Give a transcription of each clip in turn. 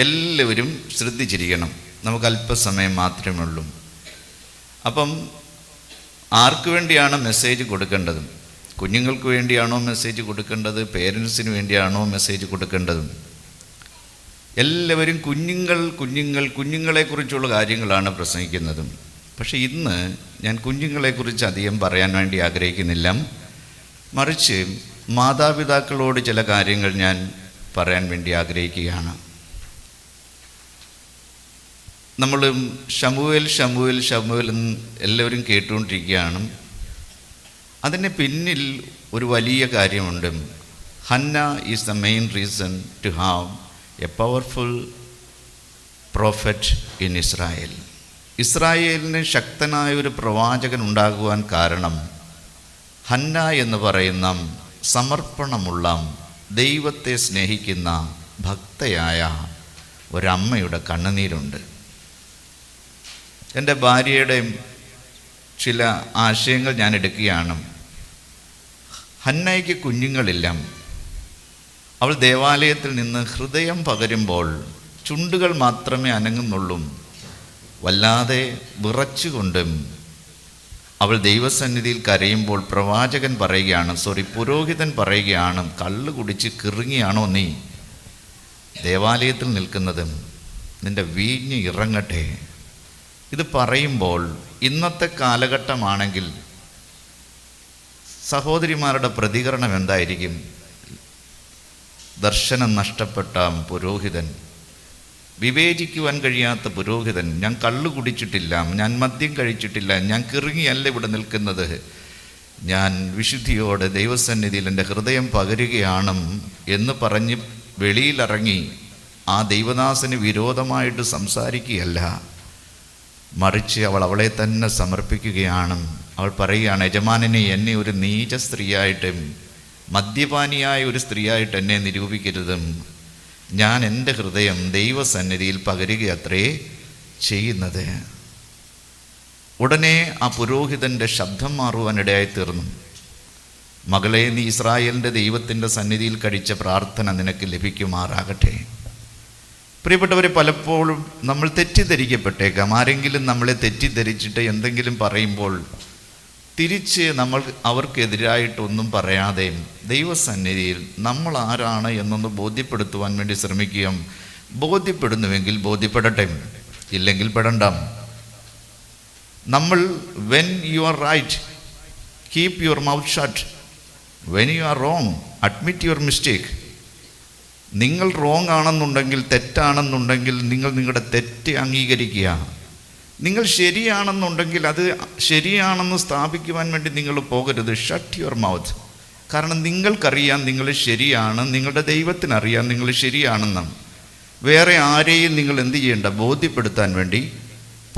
എല്ലാവരും ശ്രദ്ധിച്ചിരിക്കണം. നമുക്ക് അല്പസമയം മാത്രമേ ഉള്ളൂ. അപ്പം ആർക്ക് വേണ്ടിയാണ് മെസ്സേജ് കൊടുക്കേണ്ടത്? കുഞ്ഞുങ്ങൾക്ക് വേണ്ടിയാണോ മെസ്സേജ് കൊടുക്കേണ്ടത്? പേരൻസിന് വേണ്ടിയാണോ മെസ്സേജ് കൊടുക്കേണ്ടത്? എല്ലാവരും കുഞ്ഞുങ്ങളെക്കുറിച്ചുള്ള കാര്യങ്ങളാണ് പ്രസംഗിക്കുന്നത്. പക്ഷേ ഇന്ന് ഞാൻ കുഞ്ഞുങ്ങളെക്കുറിച്ച് അധികം പറയാൻ വേണ്ടി ആഗ്രഹിക്കുന്നില്ല. മറിച്ച് മാതാപിതാക്കളോട് ചില കാര്യങ്ങൾ ഞാൻ പറയാൻ വേണ്ടി ആഗ്രഹിക്കുകയാണ്. നമ്മൾ ശമൂവേൽ എന്ന് എല്ലാവരും കേട്ടുകൊണ്ടിരിക്കുകയാണ്. അതിന് പിന്നിൽ ഒരു വലിയ കാര്യമുണ്ട്. Hannah is the main reason to have a powerful prophet in Israel. ഇസ്രായേലിന് ശക്തനായ ഒരു പ്രവാചകൻ ഉണ്ടാകുവാൻ കാരണം ഹന്ന എന്ന് പറയുന്ന സമർപ്പണമുള്ള, ദൈവത്തെ സ്നേഹിക്കുന്ന ഭക്തയായ ഒരമ്മയുടെ കണ്ണുനീരുണ്ട്. എൻ്റെ ഭാര്യയുടെ ചില ആശയങ്ങൾ ഞാൻ എടുക്കുകയാണ്. ഹന്നയ്ക്ക് കുഞ്ഞുങ്ങളില്ല. അവൾ ദേവാലയത്തിൽ നിന്ന് ഹൃദയം പകരുമ്പോൾ ചുണ്ടുകൾ മാത്രമേ അനങ്ങുന്നുള്ളൂ. വല്ലാതെ വിറച്ചുകൊണ്ടും അവൾ ദൈവസന്നിധിയിൽ കരയുമ്പോൾ പുരോഹിതൻ പറയുകയാണ്, കള്ള് കുടിച്ച് കിറുങ്ങിയാണോ നീ ദേവാലയത്തിൽ നിൽക്കുന്നത്? നിൻ്റെ വീഞ്ഞ് ഇറങ്ങട്ടെ. ഇത് പറയുമ്പോൾ ഇന്നത്തെ കാലഘട്ടമാണെങ്കിൽ സഹോദരിമാരുടെ പ്രതികരണം എന്തായിരിക്കും? ദർശനം നഷ്ടപ്പെട്ട പുരോഹിതൻ, വിവേചിക്കുവാൻ കഴിയാത്ത പുരോഹിതൻ, ഞാൻ കള്ളു കുടിച്ചിട്ടില്ല, ഞാൻ മദ്യം കഴിച്ചിട്ടില്ല, ഞാൻ കിറുങ്ങിയല്ല ഇവിടെ നിൽക്കുന്നത്, ഞാൻ വിശുദ്ധിയോടെ ദൈവസന്നിധിയിൽ എൻ്റെ ഹൃദയം പകരുകയാണ് എന്ന് പറഞ്ഞ് വെളിയിലിറങ്ങി ആ ദൈവദാസന് വിരോധമായിട്ട് സംസാരിക്കുകയല്ല, മറിച്ച് അവളെ തന്നെ സമർപ്പിക്കുകയാണ്. അവൾ പറയുകയാണ്, യജമാനനെ എന്നെ ഒരു നീച സ്ത്രീയായിട്ടും മദ്യപാനിയായ ഒരു സ്ത്രീയായിട്ട് എന്നെ നിരൂപിക്കരുത്. ഞാൻ എൻ്റെ ഹൃദയം ദൈവസന്നിധിയിൽ പകരുകയത്രേ ചെയ്യുന്നത്. ഉടനെ ആ പുരോഹിതൻ്റെ ശബ്ദം മാറുവാനിടയായിത്തീർന്നു. മകളെ, നീ ഇസ്രായേലിൻ്റെ ദൈവത്തിൻ്റെ സന്നിധിയിൽ കഴിച്ച പ്രാർത്ഥന നിനക്ക് ലഭിക്കുമാറാകട്ടെ. പ്രിയപ്പെട്ടവരെ, പലപ്പോഴും നമ്മൾ തെറ്റിദ്ധരിക്കപ്പെട്ടേക്കാം. ആരെങ്കിലും നമ്മളെ തെറ്റിദ്ധരിച്ചിട്ട് എന്തെങ്കിലും പറയുമ്പോൾ തിരിച്ച് നമ്മൾ അവർക്കെതിരായിട്ടൊന്നും പറയാതെ ദൈവസന്നിധിയിൽ നമ്മൾ ആരാണ് എന്നൊന്ന് ബോധ്യപ്പെടുത്തുവാൻ വേണ്ടി ശ്രമിക്കുക. ബോധ്യപ്പെടുന്നുവെങ്കിൽ ബോധ്യപ്പെടട്ടെ, ഇല്ലെങ്കിൽ പെടണ്ട. നമ്മൾ when you are right, keep your mouth shut. When you are wrong, admit your mistake. നിങ്ങൾ റോങ് ആണെന്നുണ്ടെങ്കിൽ, തെറ്റാണെന്നുണ്ടെങ്കിൽ നിങ്ങൾ നിങ്ങളുടെ തെറ്റ് അംഗീകരിക്കുക. നിങ്ങൾ ശരിയാണെന്നുണ്ടെങ്കിൽ അത് ശരിയാണെന്ന് സ്ഥാപിക്കുവാൻ വേണ്ടി നിങ്ങൾ പോകരുത്. Shut your mouth. കാരണം നിങ്ങൾക്കറിയാം നിങ്ങൾ ശരിയാണ്, നിങ്ങളുടെ ദൈവത്തിനറിയാം നിങ്ങൾ ശരിയാണെന്ന്. വേറെ ആരെയും നിങ്ങൾ എന്ത് ചെയ്യണ്ട? ബോധ്യപ്പെടുത്താൻ വേണ്ടി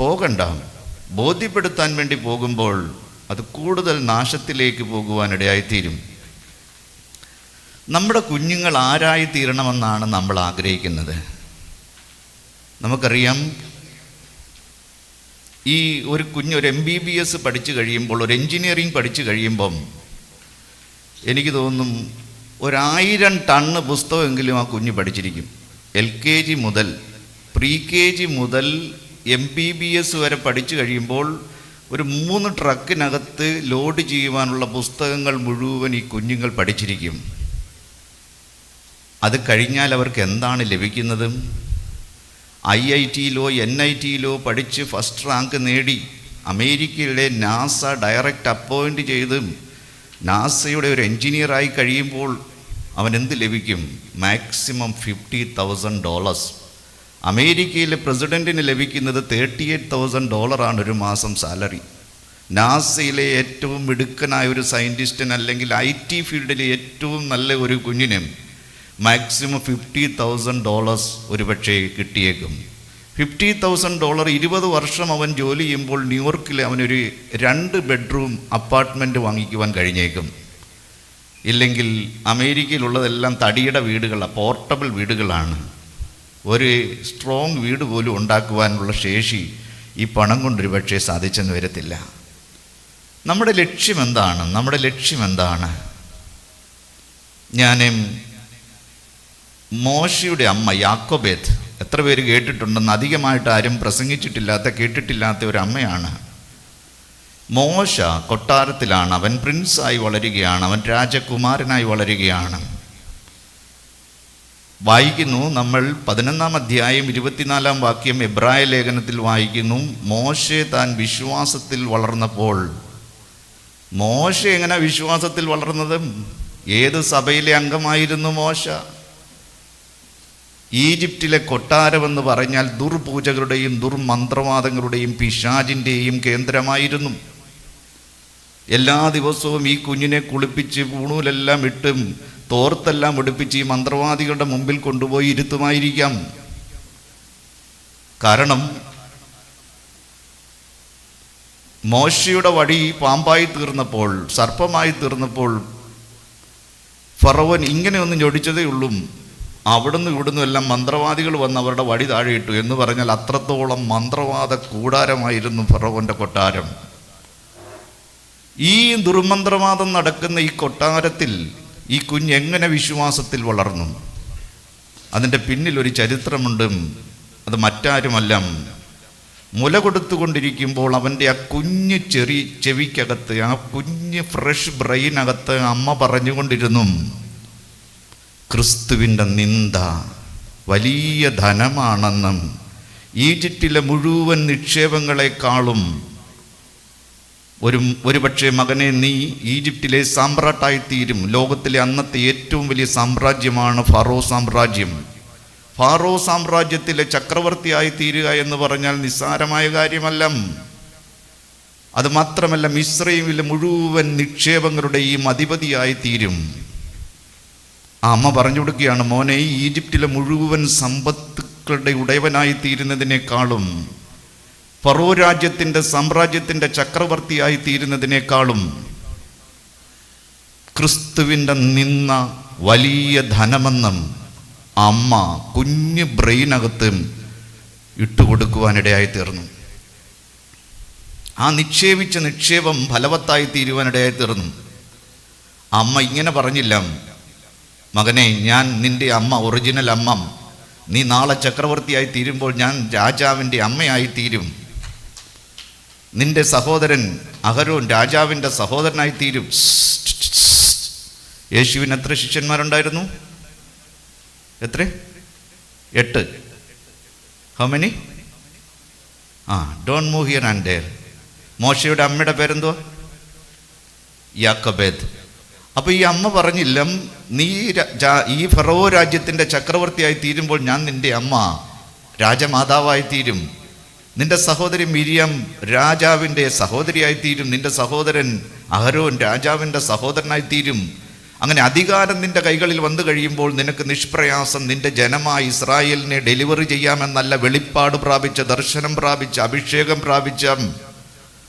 പോകണ്ട. ബോധ്യപ്പെടുത്താൻ വേണ്ടി പോകുമ്പോൾ അത് കൂടുതൽ നാശത്തിലേക്ക് പോകുവാനിടയായിത്തീരും. നമ്മുടെ കുഞ്ഞുങ്ങൾ ആരായി തീരണമെന്നാണ് നമ്മൾ ആഗ്രഹിക്കുന്നത്. നമുക്കറിയാം, ഈ ഒരു MBBS പഠിച്ചു കഴിയുമ്പോൾ, ഒരു എൻജിനീയറിങ് പഠിച്ചു കഴിയുമ്പം എനിക്ക് തോന്നും 1000 ടണ്ണ് പുസ്തകമെങ്കിലും ആ കുഞ്ഞ് പഠിച്ചിരിക്കും. LKG മുതൽ pre-KG മുതൽ MBBS വരെ പഠിച്ചു കഴിയുമ്പോൾ ഒരു 3 ട്രക്കിനകത്ത് ലോഡ് ചെയ്യുവാനുള്ള പുസ്തകങ്ങൾ മുഴുവൻ ഈ കുഞ്ഞുങ്ങൾ പഠിച്ചിരിക്കും. അത് കഴിഞ്ഞാൽ അവർക്ക് എന്താണ് ലഭിക്കുന്നത്? IITയിലോ NITയിലോ പഠിച്ച് ഫസ്റ്റ് റാങ്ക് നേടി അമേരിക്കയിലെ നാസ ഡയറക്റ്റ് അപ്പോയിൻ്റ് ചെയ്ത് നാസയുടെ ഒരു എൻജിനീയറായി കഴിയുമ്പോൾ അവൻ എന്ത് ലഭിക്കും? മാക്സിമം $50,000. അമേരിക്കയിലെ പ്രസിഡൻറ്റിന് ലഭിക്കുന്നത് $38,000 ഒരു മാസം സാലറി. നാസയിലെ ഏറ്റവും മിടുക്കനായ ഒരു സയൻറ്റിസ്റ്റിന്, അല്ലെങ്കിൽ IT ഫീൽഡിലെ ഏറ്റവും നല്ല ഒരു കുഞ്ഞിന് മാക്സിമം $50,000 ഒരു പക്ഷേ കിട്ടിയേക്കും. $50,000 20 വർഷം അവൻ ജോലി ചെയ്യുമ്പോൾ ന്യൂയോർക്കിൽ അവനൊരു 2 ബെഡ്റൂം അപ്പാർട്ട്മെൻറ്റ് വാങ്ങിക്കുവാൻ കഴിഞ്ഞേക്കും. ഇല്ലെങ്കിൽ അമേരിക്കയിലുള്ളതെല്ലാം തടിയുടെ വീടുകളാണ്, പോർട്ടബിൾ വീടുകളാണ്. ഒരു സ്ട്രോങ് വീട് പോലും ഉണ്ടാക്കുവാനുള്ള ശേഷി ഈ പണം കൊണ്ടൊരു പക്ഷേ സാധിച്ചെന്ന് വരത്തില്ല. നമ്മുടെ ലക്ഷ്യം എന്താണ്? ഞാൻ മോശയുടെ അമ്മ യാക്കോബേത്ത്, എത്ര പേര് കേട്ടിട്ടുണ്ടെന്ന്? അധികമായിട്ട് ആരും പ്രസംഗിച്ചിട്ടില്ലാത്ത, കേട്ടിട്ടില്ലാത്ത ഒരു അമ്മയാണ്. മോശ കൊട്ടാരത്തിലാണ്, അവൻ പ്രിൻസായി വളരുകയാണ്, അവൻ രാജകുമാരനായി വളരുകയാണ്. വായിക്കുന്നു, നമ്മൾ 11-ാം അധ്യായം 24-ാം വാക്യം എബ്രായ ലേഖനത്തിൽ വായിക്കുന്നു, മോശെ താൻ വിശ്വാസത്തിൽ വളർന്നപ്പോൾ. മോശ എങ്ങനെ വിശ്വാസത്തിൽ വളർന്നത്? ഏത് സഭയിലെ അംഗമായിരുന്നു മോശ? ഈജിപ്തിലെ കൊട്ടാരമെന്ന് പറഞ്ഞാൽ ദുർപൂജകളുടെയും ദുർമന്ത്രവാദങ്ങളുടെയും പിശാചിൻ്റെയും കേന്ദ്രമായിരുന്നു. എല്ലാ ദിവസവും ഈ കുഞ്ഞിനെ കുളിപ്പിച്ച് പൂണൂലെല്ലാം ഇട്ടും തോർത്തെല്ലാം എടുപ്പിച്ച് ഈ മന്ത്രവാദികളുടെ മുമ്പിൽ കൊണ്ടുപോയി ഇരുത്തുമായിരിക്കാം. കാരണം മോശയുടെ വടി പാമ്പായി തീർന്നപ്പോൾ, സർപ്പമായി തീർന്നപ്പോൾ ഫറവോൻ ഇങ്ങനെ ഒന്ന് ഞൊടിച്ചതേ ഉള്ളൂ. അവിടുന്ന് ഇവിടുന്ന് എല്ലാം മന്ത്രവാദികൾ വന്ന് അവരുടെ വടി താഴെയിട്ടു എന്ന് പറഞ്ഞാൽ അത്രത്തോളം മന്ത്രവാദ കൂടാരമായിരുന്നു ഫറവോൻ്റെ കൊട്ടാരം. ഈ ദുർമന്ത്രവാദം നടക്കുന്ന ഈ കൊട്ടാരത്തിൽ ഈ കുഞ്ഞ് എങ്ങനെ വിശ്വാസത്തിൽ വളർന്നു? അതിൻ്റെ പിന്നിൽ ഒരു ചരിത്രമുണ്ട്. അത് മറ്റാരുമല്ല, മുല കൊടുത്തുകൊണ്ടിരിക്കുമ്പോൾ അവൻ്റെ ആ കുഞ്ഞ് ചെവിക്കകത്ത്, ആ കുഞ്ഞ് ഫ്രഷ് ബ്രെയിനകത്ത് അമ്മ പറഞ്ഞുകൊണ്ടിരുന്നു, ക്രിസ്തുവിൻ്റെ നിന്ദ വലിയ ധനമാണെന്നും ഈജിപ്തിലെ മുഴുവൻ നിക്ഷേപങ്ങളെക്കാളും ഒരുപക്ഷെ മകനെ നീ ഈജിപ്തിലെ സാമ്രാട്ടായിത്തീരും. ലോകത്തിലെ അന്നത്തെ ഏറ്റവും വലിയ സാമ്രാജ്യമാണ് ഫറോ സാമ്രാജ്യം. ഫാറോ സാമ്രാജ്യത്തിലെ ചക്രവർത്തിയായി തീരുക എന്ന് പറഞ്ഞാൽ നിസ്സാരമായ കാര്യമല്ല. അത് മാത്രമല്ല, മിസ്രൈമിലെ മുഴുവൻ നിക്ഷേപങ്ങളുടെയും അധിപതിയായി തീരും. ആ അമ്മ പറഞ്ഞു കൊടുക്കുകയാണ്, മോനെ, ഈ ഈജിപ്തിലെ മുഴുവൻ സമ്പത്തുക്കളുടെ ഉടയവനായി തീരുന്നതിനേക്കാളും ഫറോ രാജ്യത്തിൻ്റെ സാമ്രാജ്യത്തിൻ്റെ ചക്രവർത്തിയായി തീരുന്നതിനേക്കാളും ക്രിസ്തുവിൻ്റെ നിന്ന വലിയ ധനമെന്നും അമ്മ കുഞ്ഞ് ബ്രെയിനകത്ത് ഇട്ടുകൊടുക്കുവാനിടയായി തീർന്നു. ആ നിക്ഷേപിച്ച നിക്ഷേപം ഫലവത്തായി തീരുവാനിടയായി തീർന്നു. അമ്മ ഇങ്ങനെ പറഞ്ഞില്ല, മകനെ, ഞാൻ നിൻ്റെ അമ്മ, ഒറിജിനൽ അമ്മ, നീ നാളെ ചക്രവർത്തിയായി തീരുമ്പോൾ ഞാൻ രാജാവിൻ്റെ അമ്മയായി തീരും. നിന്റെ സഹോദരൻ അഹരോൻ രാജാവിൻ്റെ സഹോദരനായി തീരും. യേശുവിന് എത്ര ശിഷ്യന്മാരുണ്ടായിരുന്നു? എത്ര? 8. How many? Don't move here and there. മോശയുടെ അമ്മയുടെ പേരെന്തുവാ? യാക്കോബേദ്. അപ്പോൾ ഈ അമ്മ പറഞ്ഞില്ല, നീ ഈ ഫറോ രാജ്യത്തിൻ്റെ ചക്രവർത്തിയായി തീരുമ്പോൾ ഞാൻ നിൻ്റെ അമ്മ രാജമാതാവായി തീരും. നിന്റെ സഹോദരി മിരിയം രാജാവിൻ്റെ സഹോദരിയായി തീരും. നിന്റെ സഹോദരൻ അഹരോൻ രാജാവിൻ്റെ സഹോദരനായി തീരും. അങ്ങനെ അധികാരം നിന്റെ കൈകളിൽ വന്നു കഴിയുമ്പോൾ നിനക്ക് നിഷ്പ്രയാസം നിന്റെ ജനമായ ഇസ്രായേലിനെ ഡെലിവറി ചെയ്യാമെന്നല്ല വെളിപ്പാട് പ്രാപിച്ച, ദർശനം പ്രാപിച്ച, അഭിഷേകം പ്രാപിച്ച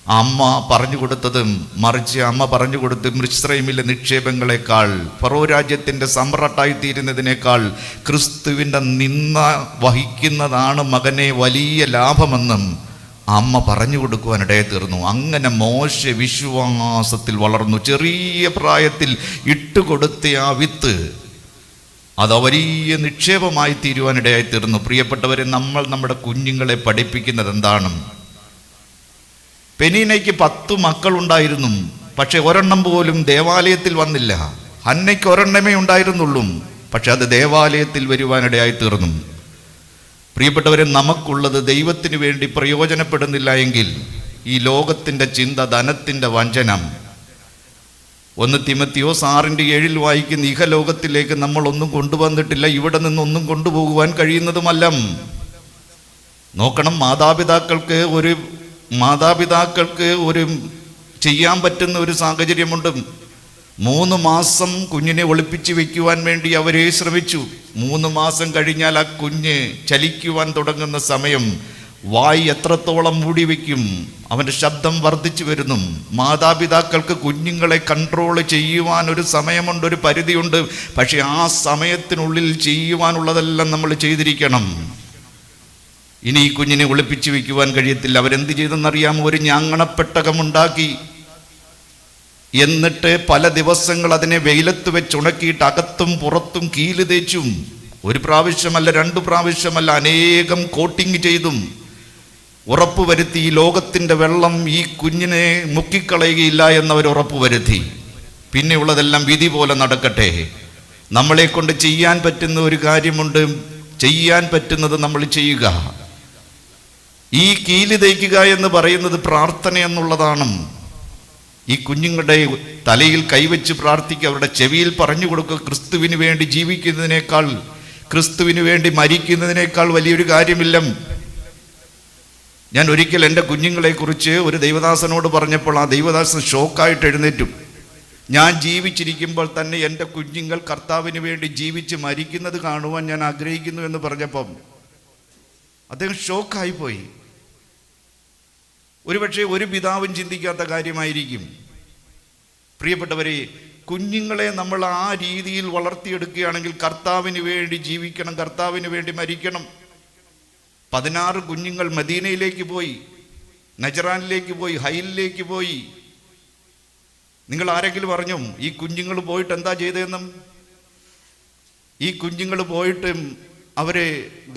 അമ്മ പറഞ്ഞു കൊടുത്തതും, മറിച്ച് അമ്മ പറഞ്ഞു കൊടുത്ത് മിസ്രൈമിലെ നിക്ഷേപങ്ങളെക്കാൾ, ഫറോ രാജ്യത്തിൻ്റെ സമ്രാട്ടായി തീരുന്നതിനേക്കാൾ ക്രിസ്തുവിൻ്റെ നിന്ന വഹിക്കുന്നതാണ് മകനെ വലിയ ലാഭമെന്നും അമ്മ പറഞ്ഞു കൊടുക്കുവാനിടയെ തീർന്നു. അങ്ങനെ മോശ വിശ്വാസത്തിൽ വളർന്നു. ചെറിയ പ്രായത്തിൽ ഇട്ടുകൊടുത്ത ആ വിത്ത് അത് വലിയ നിക്ഷേപമായി തീരുവാനിടയായി തീർന്നു. പ്രിയപ്പെട്ടവരെ, നമ്മൾ നമ്മുടെ കുഞ്ഞുങ്ങളെ പഠിപ്പിക്കുന്നത് എന്താണ്? പെനീനയ്ക്ക് 10 മക്കളുണ്ടായിരുന്നു, പക്ഷെ ഒരെണ്ണം പോലും ദേവാലയത്തിൽ വന്നില്ല. ഹന്നയ്ക്ക് ഒരെണ്ണമേ ഉണ്ടായിരുന്നുള്ളൂ, പക്ഷെ അത് ദേവാലയത്തിൽ വരുവാനിടയായി തീർന്നു. പ്രിയപ്പെട്ടവരെ, നമുക്കുള്ളത് ദൈവത്തിന് വേണ്ടി പ്രയോജനപ്പെടുന്നില്ല എങ്കിൽ ഈ ലോകത്തിൻ്റെ ചിന്ത, ധനത്തിൻ്റെ വഞ്ചനം. 1 തിമോത്തിയോസ് 6:7 വായിക്കുന്ന, ഇഹലോകത്തിലേക്ക് നമ്മളൊന്നും കൊണ്ടുവന്നിട്ടില്ല, ഇവിടെ നിന്നൊന്നും കൊണ്ടുപോകുവാൻ കഴിയുന്നതുമല്ല. നോക്കണം, മാതാപിതാക്കൾക്ക് ഒരു ചെയ്യാൻ പറ്റുന്ന ഒരു സാഹചര്യമുണ്ട്. 3 മാസം കുഞ്ഞിനെ ഒളിപ്പിച്ച് വയ്ക്കുവാൻ വേണ്ടി അവരെ ശ്രമിച്ചു. 3 മാസം കഴിഞ്ഞാൽ ആ കുഞ്ഞ് ചലിക്കുവാൻ തുടങ്ങുന്ന സമയം വായി എത്രത്തോളം മൂടി വയ്ക്കും? അവൻ്റെ ശബ്ദം വർദ്ധിച്ചു വരുന്നു. മാതാപിതാക്കൾക്ക് കുഞ്ഞുങ്ങളെ കൺട്രോൾ ചെയ്യുവാൻ ഒരു സമയമുണ്ട്, ഒരു പരിധിയുണ്ട്. പക്ഷെ ആ സമയത്തിനുള്ളിൽ ചെയ്യുവാനുള്ളതെല്ലാം നമ്മൾ ചെയ്തിരിക്കണം. ഇനി ഈ കുഞ്ഞിനെ ഒളിപ്പിച്ചു വയ്ക്കുവാൻ കഴിയത്തില്ല. അവരെന്ത് ചെയ്തെന്നറിയാമോ? ഒരു ഞാങ്ങണപ്പെട്ടകമുണ്ടാക്കി, എന്നിട്ട് പല ദിവസങ്ങൾ അതിനെ വെയിലത്ത് വെച്ച് ഉണക്കിയിട്ട് അകത്തും പുറത്തും കീല് തേച്ചും ഒരു പ്രാവശ്യമല്ല, 2 പ്രാവശ്യമല്ല, അനേകം കോട്ടിങ് ചെയ്തും ഉറപ്പുവരുത്തി ഈ ലോകത്തിൻ്റെ വെള്ളം ഈ കുഞ്ഞിനെ മുക്കിക്കളയുകയില്ല എന്നവർ ഉറപ്പുവരുത്തി. പിന്നെയുള്ളതെല്ലാം വിധി പോലെ നടക്കട്ടെ. നമ്മളെ കൊണ്ട് ചെയ്യാൻ പറ്റുന്ന ഒരു കാര്യമുണ്ട്, ചെയ്യാൻ പറ്റുന്നത് നമ്മൾ ചെയ്യുക. ഈ കീല് തേക്കുക എന്ന് പറയുന്നത് പ്രാർത്ഥന എന്നുള്ളതാണ്. ഈ കുഞ്ഞുങ്ങളുടെ തലയിൽ കൈവച്ച് പ്രാർത്ഥിക്കുക, അവരുടെ ചെവിയിൽ പറഞ്ഞു കൊടുക്കുക. ക്രിസ്തുവിന് വേണ്ടി ജീവിക്കുന്നതിനേക്കാൾ, ക്രിസ്തുവിന് വേണ്ടി മരിക്കുന്നതിനേക്കാൾ വലിയൊരു കാര്യമില്ല. ഞാൻ ഒരിക്കൽ എൻ്റെ കുഞ്ഞുങ്ങളെക്കുറിച്ച് ഒരു ദൈവദാസനോട് പറഞ്ഞപ്പോൾ ആ ദൈവദാസൻ ഷോക്കായിട്ട് എഴുന്നേറ്റു. ഞാൻ ജീവിച്ചിരിക്കുമ്പോൾ തന്നെ എൻ്റെ കുഞ്ഞുങ്ങൾ കർത്താവിന് വേണ്ടി ജീവിച്ച് മരിക്കുന്നത് കാണുവാൻ ഞാൻ ആഗ്രഹിക്കുന്നു എന്ന് പറഞ്ഞപ്പം അദ്ദേഹം ഷോക്കായിപ്പോയി. ഒരുപക്ഷെ ഒരു പിതാവും ചിന്തിക്കാത്ത കാര്യമായിരിക്കും. പ്രിയപ്പെട്ടവരെ, കുഞ്ഞുങ്ങളെ നമ്മൾ ആ രീതിയിൽ വളർത്തിയെടുക്കുകയാണെങ്കിൽ കർത്താവിന് വേണ്ടി ജീവിക്കണം, കർത്താവിന് വേണ്ടി മരിക്കണം. 16 കുഞ്ഞുങ്ങൾ മദീനയിലേക്ക് പോയി, നജറാനിലേക്ക് പോയി, ഹൈലിലേക്ക് പോയി. നിങ്ങൾ ആരെങ്കിലും അറിഞ്ഞോ ഈ കുഞ്ഞുങ്ങൾ പോയിട്ട് എന്താ ചെയ്തതെന്നും? ഈ കുഞ്ഞുങ്ങൾ പോയിട്ട് അവരെ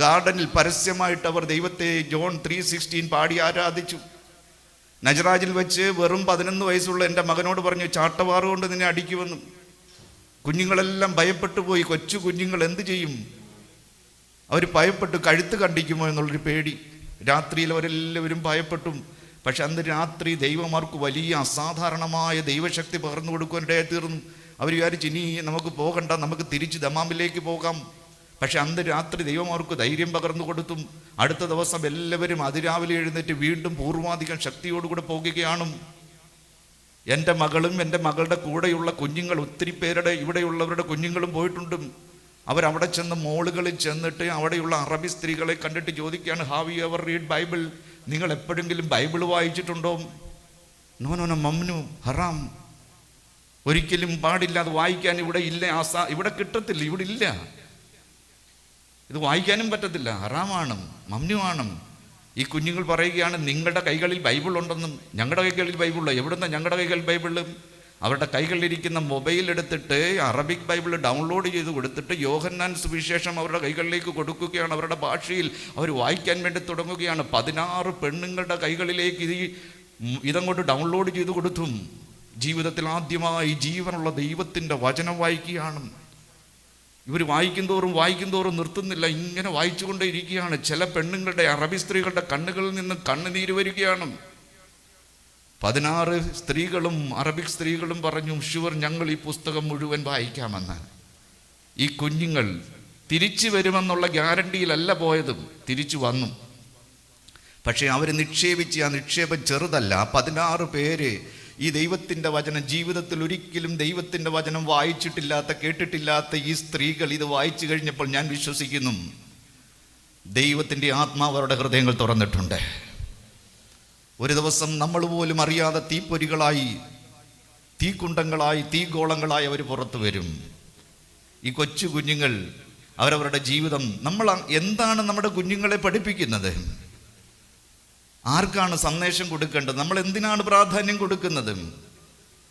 ഗാർഡനിൽ പരസ്യമായിട്ട് അവർ ദൈവത്തെ ജോൺ 3:16 പാടി ആരാധിച്ചു. നജറാജിൽ വെച്ച് വെറും 11 വയസ്സുള്ള എൻ്റെ മകനോട് പറഞ്ഞു, ചാട്ടവാറ് കൊണ്ട് നിന്നെ അടിക്കുമെന്നും. കുഞ്ഞുങ്ങളെല്ലാം ഭയപ്പെട്ടു പോയി. കൊച്ചു കുഞ്ഞുങ്ങൾ എന്ത് ചെയ്യും? അവർ ഭയപ്പെട്ടു, കഴുത്ത് കണ്ടിക്കുമോ എന്നുള്ളൊരു പേടി. രാത്രിയിൽ അവരെല്ലാവരും ഭയപ്പെട്ടു. പക്ഷെ അന്ന് രാത്രി ദൈവമാർക്ക് വലിയ അസാധാരണമായ ദൈവശക്തി പകർന്നു കൊടുക്കാനിടയായി തീർന്നു. അവർ വിചാരിച്ചു, ഇനി നമുക്ക് പോകണ്ട, നമുക്ക് തിരിച്ച് ദമാമിലേക്ക് പോകാം. പക്ഷെ അന്ന് രാത്രി ദൈവമാർക്ക് ധൈര്യം പകർന്നു കൊടുത്തും. അടുത്ത ദിവസം എല്ലാവരും അതിരാവിലെ എഴുന്നേറ്റ് വീണ്ടും പൂർവാധികം ശക്തിയോടുകൂടെ പോകുകയാണ്. എൻ്റെ മകളും എൻ്റെ മകളുടെ കൂടെയുള്ള കുഞ്ഞുങ്ങൾ, ഒത്തിരി പേരുടെ ഇവിടെയുള്ളവരുടെ കുഞ്ഞുങ്ങളും പോയിട്ടുണ്ട്. അവരവിടെ ചെന്ന് മോളുകളിൽ ചെന്നിട്ട് അവിടെയുള്ള അറബി സ്ത്രീകളെ കണ്ടിട്ട് ചോദിക്കുകയാണ്, have you ever read Bible? നിങ്ങൾ എപ്പോഴെങ്കിലും ബൈബിൾ വായിച്ചിട്ടുണ്ടോ? നോ നോ നോ മമ്നു, ഹറാം, ഒരിക്കലും പാടില്ല, അത് വായിക്കാൻ ഇവിടെ ഇല്ല, ഇവിടെ കിട്ടത്തില്ല, ഇവിടെ ഇല്ല, ഇത് വായിക്കാനും പറ്റത്തില്ല, ഹറാമാണ്, മമ്നുവാണ്. ഈ കുഞ്ഞുങ്ങൾ പറയുകയാണ്, നിങ്ങളുടെ കൈകളിൽ ബൈബിൾ ഉണ്ടെന്നും. ഞങ്ങളുടെ കൈകളിൽ ബൈബിളില്ല. എവിടുന്ന ഞങ്ങളുടെ കൈകളിൽ ബൈബിളും? അവരുടെ കൈകളിലിരിക്കുന്ന മൊബൈൽ എടുത്തിട്ട് അറബിക് ബൈബിൾ ഡൗൺലോഡ് ചെയ്ത് കൊടുത്തിട്ട് യോഹന്നാൻ സുവിശേഷം അവരുടെ കൈകളിലേക്ക് കൊടുക്കുകയാണ്. അവരുടെ ഭാഷയിൽ അവർ വായിക്കാൻ വേണ്ടി തുടങ്ങുകയാണ്. 16 പെണ്ണുങ്ങളുടെ കൈകളിലേക്ക് ഇതങ്ങോട്ട് ഡൗൺലോഡ് ചെയ്ത് കൊടുത്തും. ജീവിതത്തിൽ ആദ്യമായി ജീവനുള്ള ദൈവത്തിൻ്റെ വചനം വായിക്കുകയാണ്. ഇവർ വായിക്കും തോറും നിർത്തുന്നില്ല, ഇങ്ങനെ വായിച്ചുകൊണ്ടേ ഇരിക്കുകയാണ്. ചില പെണ്ണുങ്ങളുടെ, അറബി സ്ത്രീകളുടെ കണ്ണുകളിൽ നിന്ന് കണ്ണുനീര് വരികയാണ്. 16 സ്ത്രീകളും അറബിക് സ്ത്രീകളും പറഞ്ഞു, ഷുവർ, ഞങ്ങൾ ഈ പുസ്തകം മുഴുവൻ വായിക്കാമെന്ന്. ഈ കുഞ്ഞുങ്ങൾ തിരിച്ചു വരുമെന്നുള്ള ഗ്യാരണ്ടിയിലല്ല പോയതും, തിരിച്ചു വന്നു. പക്ഷേ അവർ നിക്ഷേപിച്ച് ആ നിക്ഷേപം ചെറുതല്ല. 16 പേര് ഈ ദൈവത്തിൻ്റെ വചനം, ജീവിതത്തിൽ ഒരിക്കലും ദൈവത്തിൻ്റെ വചനം വായിച്ചിട്ടില്ലാത്ത, കേട്ടിട്ടില്ലാത്ത ഈ സ്ത്രീകൾ ഇത് വായിച്ചു കഴിഞ്ഞപ്പോൾ ഞാൻ വിശ്വസിക്കുന്നു ദൈവത്തിൻ്റെ ആത്മാവ് അവരുടെ ഹൃദയങ്ങൾ തുറന്നിട്ടുണ്ട്. ഒരു ദിവസം നമ്മൾ പോലും അറിയാതെ തീപ്പൊരികളായി, തീക്കുണ്ടങ്ങളായി, തീഗോളങ്ങളായി അവർ പുറത്തു വരും. ഈ കൊച്ചു കുഞ്ഞുങ്ങൾ അവരവരുടെ ജീവിതം, നമ്മൾ എന്താണ് നമ്മുടെ കുഞ്ഞുങ്ങളെ പഠിപ്പിക്കുന്നത്? ആർക്കാണ് സന്ദേശം കൊടുക്കേണ്ടത്? നമ്മൾ എന്തിനാണ് പ്രാധാന്യം കൊടുക്കുന്നത്?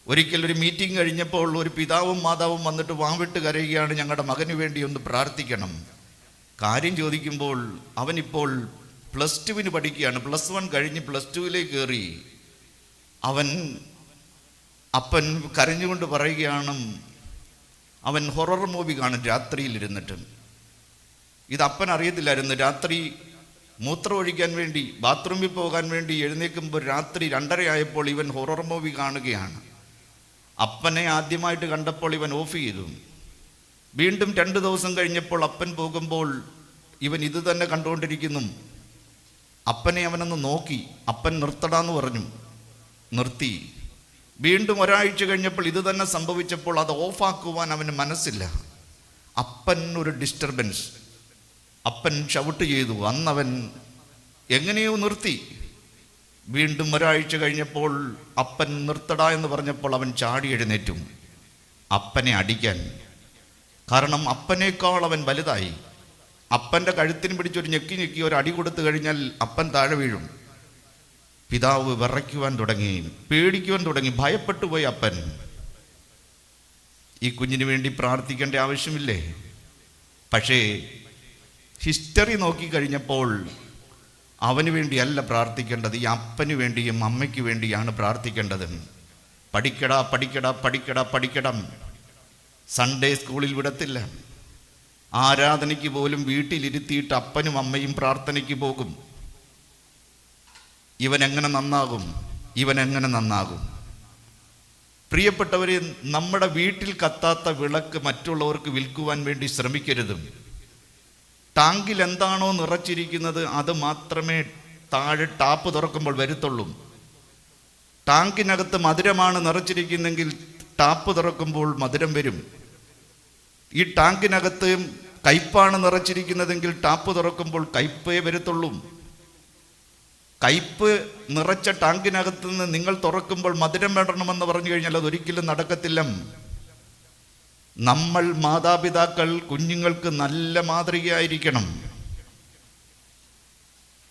ഒരിക്കൽ ഒരു മീറ്റിംഗ് കഴിഞ്ഞപ്പോൾ ഒരു പിതാവും മാതാവും വന്നിട്ട് വാവിട്ട് കരയുകയാണ്, ഞങ്ങളുടെ മകന് വേണ്ടി ഒന്ന് പ്രാർത്ഥിക്കണം. കാര്യം ചോദിക്കുമ്പോൾ അവനിപ്പോൾ +2 പഠിക്കുകയാണ്. +1 കഴിഞ്ഞ് +2 കയറി. അപ്പൻ കരഞ്ഞുകൊണ്ട് പറയുകയാണ്, അവൻ ഹൊറർ മൂവി കാണും രാത്രിയിലിരുന്നിട്ട്. ഇത് അപ്പൻ അറിയത്തില്ലായിരുന്നു. രാത്രി മൂത്രം ഒഴിക്കാൻ വേണ്ടി, ബാത്റൂമിൽ പോകാൻ വേണ്ടി എഴുന്നേൽക്കുമ്പോൾ രാത്രി 2:30 ആയപ്പോൾ ഇവൻ ഹൊറർ മൂവി കാണുകയാണ്. അപ്പനെ ആദ്യമായിട്ട് കണ്ടപ്പോൾ ഇവൻ ഓഫ് ചെയ്തു. വീണ്ടും 2 ദിവസം കഴിഞ്ഞപ്പോൾ അപ്പൻ പോകുമ്പോൾ ഇവൻ ഇത് തന്നെ കണ്ടുകൊണ്ടിരിക്കുന്നു. അപ്പനെ അവനൊന്ന് നോക്കി. അപ്പൻ നിർത്തടാന്ന് പറഞ്ഞു, നിർത്തി. വീണ്ടും ഒരാഴ്ച കഴിഞ്ഞപ്പോൾ ഇത് തന്നെ സംഭവിച്ചപ്പോൾ അത് ഓഫാക്കുവാൻ അവന് മനസ്സില്ല. അപ്പൻ ഒരു ഡിസ്റ്റർബൻസ്, അപ്പൻ ഷൗട്ട് ചെയ്തു. അന്നവൻ എങ്ങനെയോ നിർത്തി. വീണ്ടും ഒരാഴ്ച കഴിഞ്ഞപ്പോൾ അപ്പൻ നിർത്തടാ എന്ന് പറഞ്ഞപ്പോൾ അവൻ ചാടി എഴുന്നേറ്റും അപ്പനെ അടിക്കാൻ. കാരണം അപ്പനേക്കാൾ അവൻ വലുതായി. അപ്പൻ്റെ കഴുത്തിന് പിടിച്ചൊരു ഞെക്കി ഒരു അടി കൊടുത്തു കഴിഞ്ഞാൽ അപ്പൻ താഴെ വീഴും. പിതാവ് വിറയ്ക്കുവാൻ തുടങ്ങി, പേടിക്കുവാൻ തുടങ്ങി, ഭയപ്പെട്ടു പോയി അപ്പൻ. ഈ കുഞ്ഞിന് വേണ്ടി പ്രാർത്ഥിക്കേണ്ട ആവശ്യമില്ലേ? പക്ഷേ ഹിസ്റ്ററി നോക്കിക്കഴിഞ്ഞപ്പോൾ അവന് വേണ്ടിയല്ല പ്രാർത്ഥിക്കേണ്ടത്, ഈ അപ്പന് വേണ്ടിയും അമ്മയ്ക്ക് വേണ്ടിയാണ് പ്രാർത്ഥിക്കേണ്ടത്. പഠിക്കടാ പഠിക്കടാ പഠിക്കടാ പഠിക്കണം. സൺഡേ സ്കൂളിൽ വിടത്തില്ല. ആരാധനയ്ക്ക് പോലും വീട്ടിലിരുത്തിയിട്ട് അപ്പനും അമ്മയും പ്രാർത്ഥനയ്ക്ക് പോകും. ഇവനെങ്ങനെ നന്നാകും, ഇവനെങ്ങനെ നന്നാകും? പ്രിയപ്പെട്ടവരെ, നമ്മുടെ വീട്ടിൽ കത്താത്ത വിളക്ക് മറ്റുള്ളവർക്ക് വിൽക്കുവാൻ വേണ്ടി ശ്രമിക്കരുത്. ടാങ്കിൽ എന്താണോ നിറച്ചിരിക്കുന്നത് അത് മാത്രമേ താഴെ ടാപ്പ് തുറക്കുമ്പോൾ വരുത്തുള്ളൂ. ടാങ്കിനകത്ത് മധുരമാണ് നിറച്ചിരിക്കുന്നെങ്കിൽ ടാപ്പ് തുറക്കുമ്പോൾ മധുരം വരും. ഈ ടാങ്കിനകത്ത് കയ്പാണ് നിറച്ചിരിക്കുന്നതെങ്കിൽ ടാപ്പ് തുറക്കുമ്പോൾ കയ്പേ വരത്തുള്ളൂ. കയ്പ് നിറച്ച ടാങ്കിനകത്ത് നിന്ന് നിങ്ങൾ തുറക്കുമ്പോൾ മധുരം വേണമെന്ന് പറഞ്ഞു കഴിഞ്ഞാൽ അതൊരിക്കലും നടക്കത്തില്ല. നമ്മൾ മാതാപിതാക്കൾ കുഞ്ഞുങ്ങൾക്ക് നല്ല മാതൃകയായിരിക്കണം.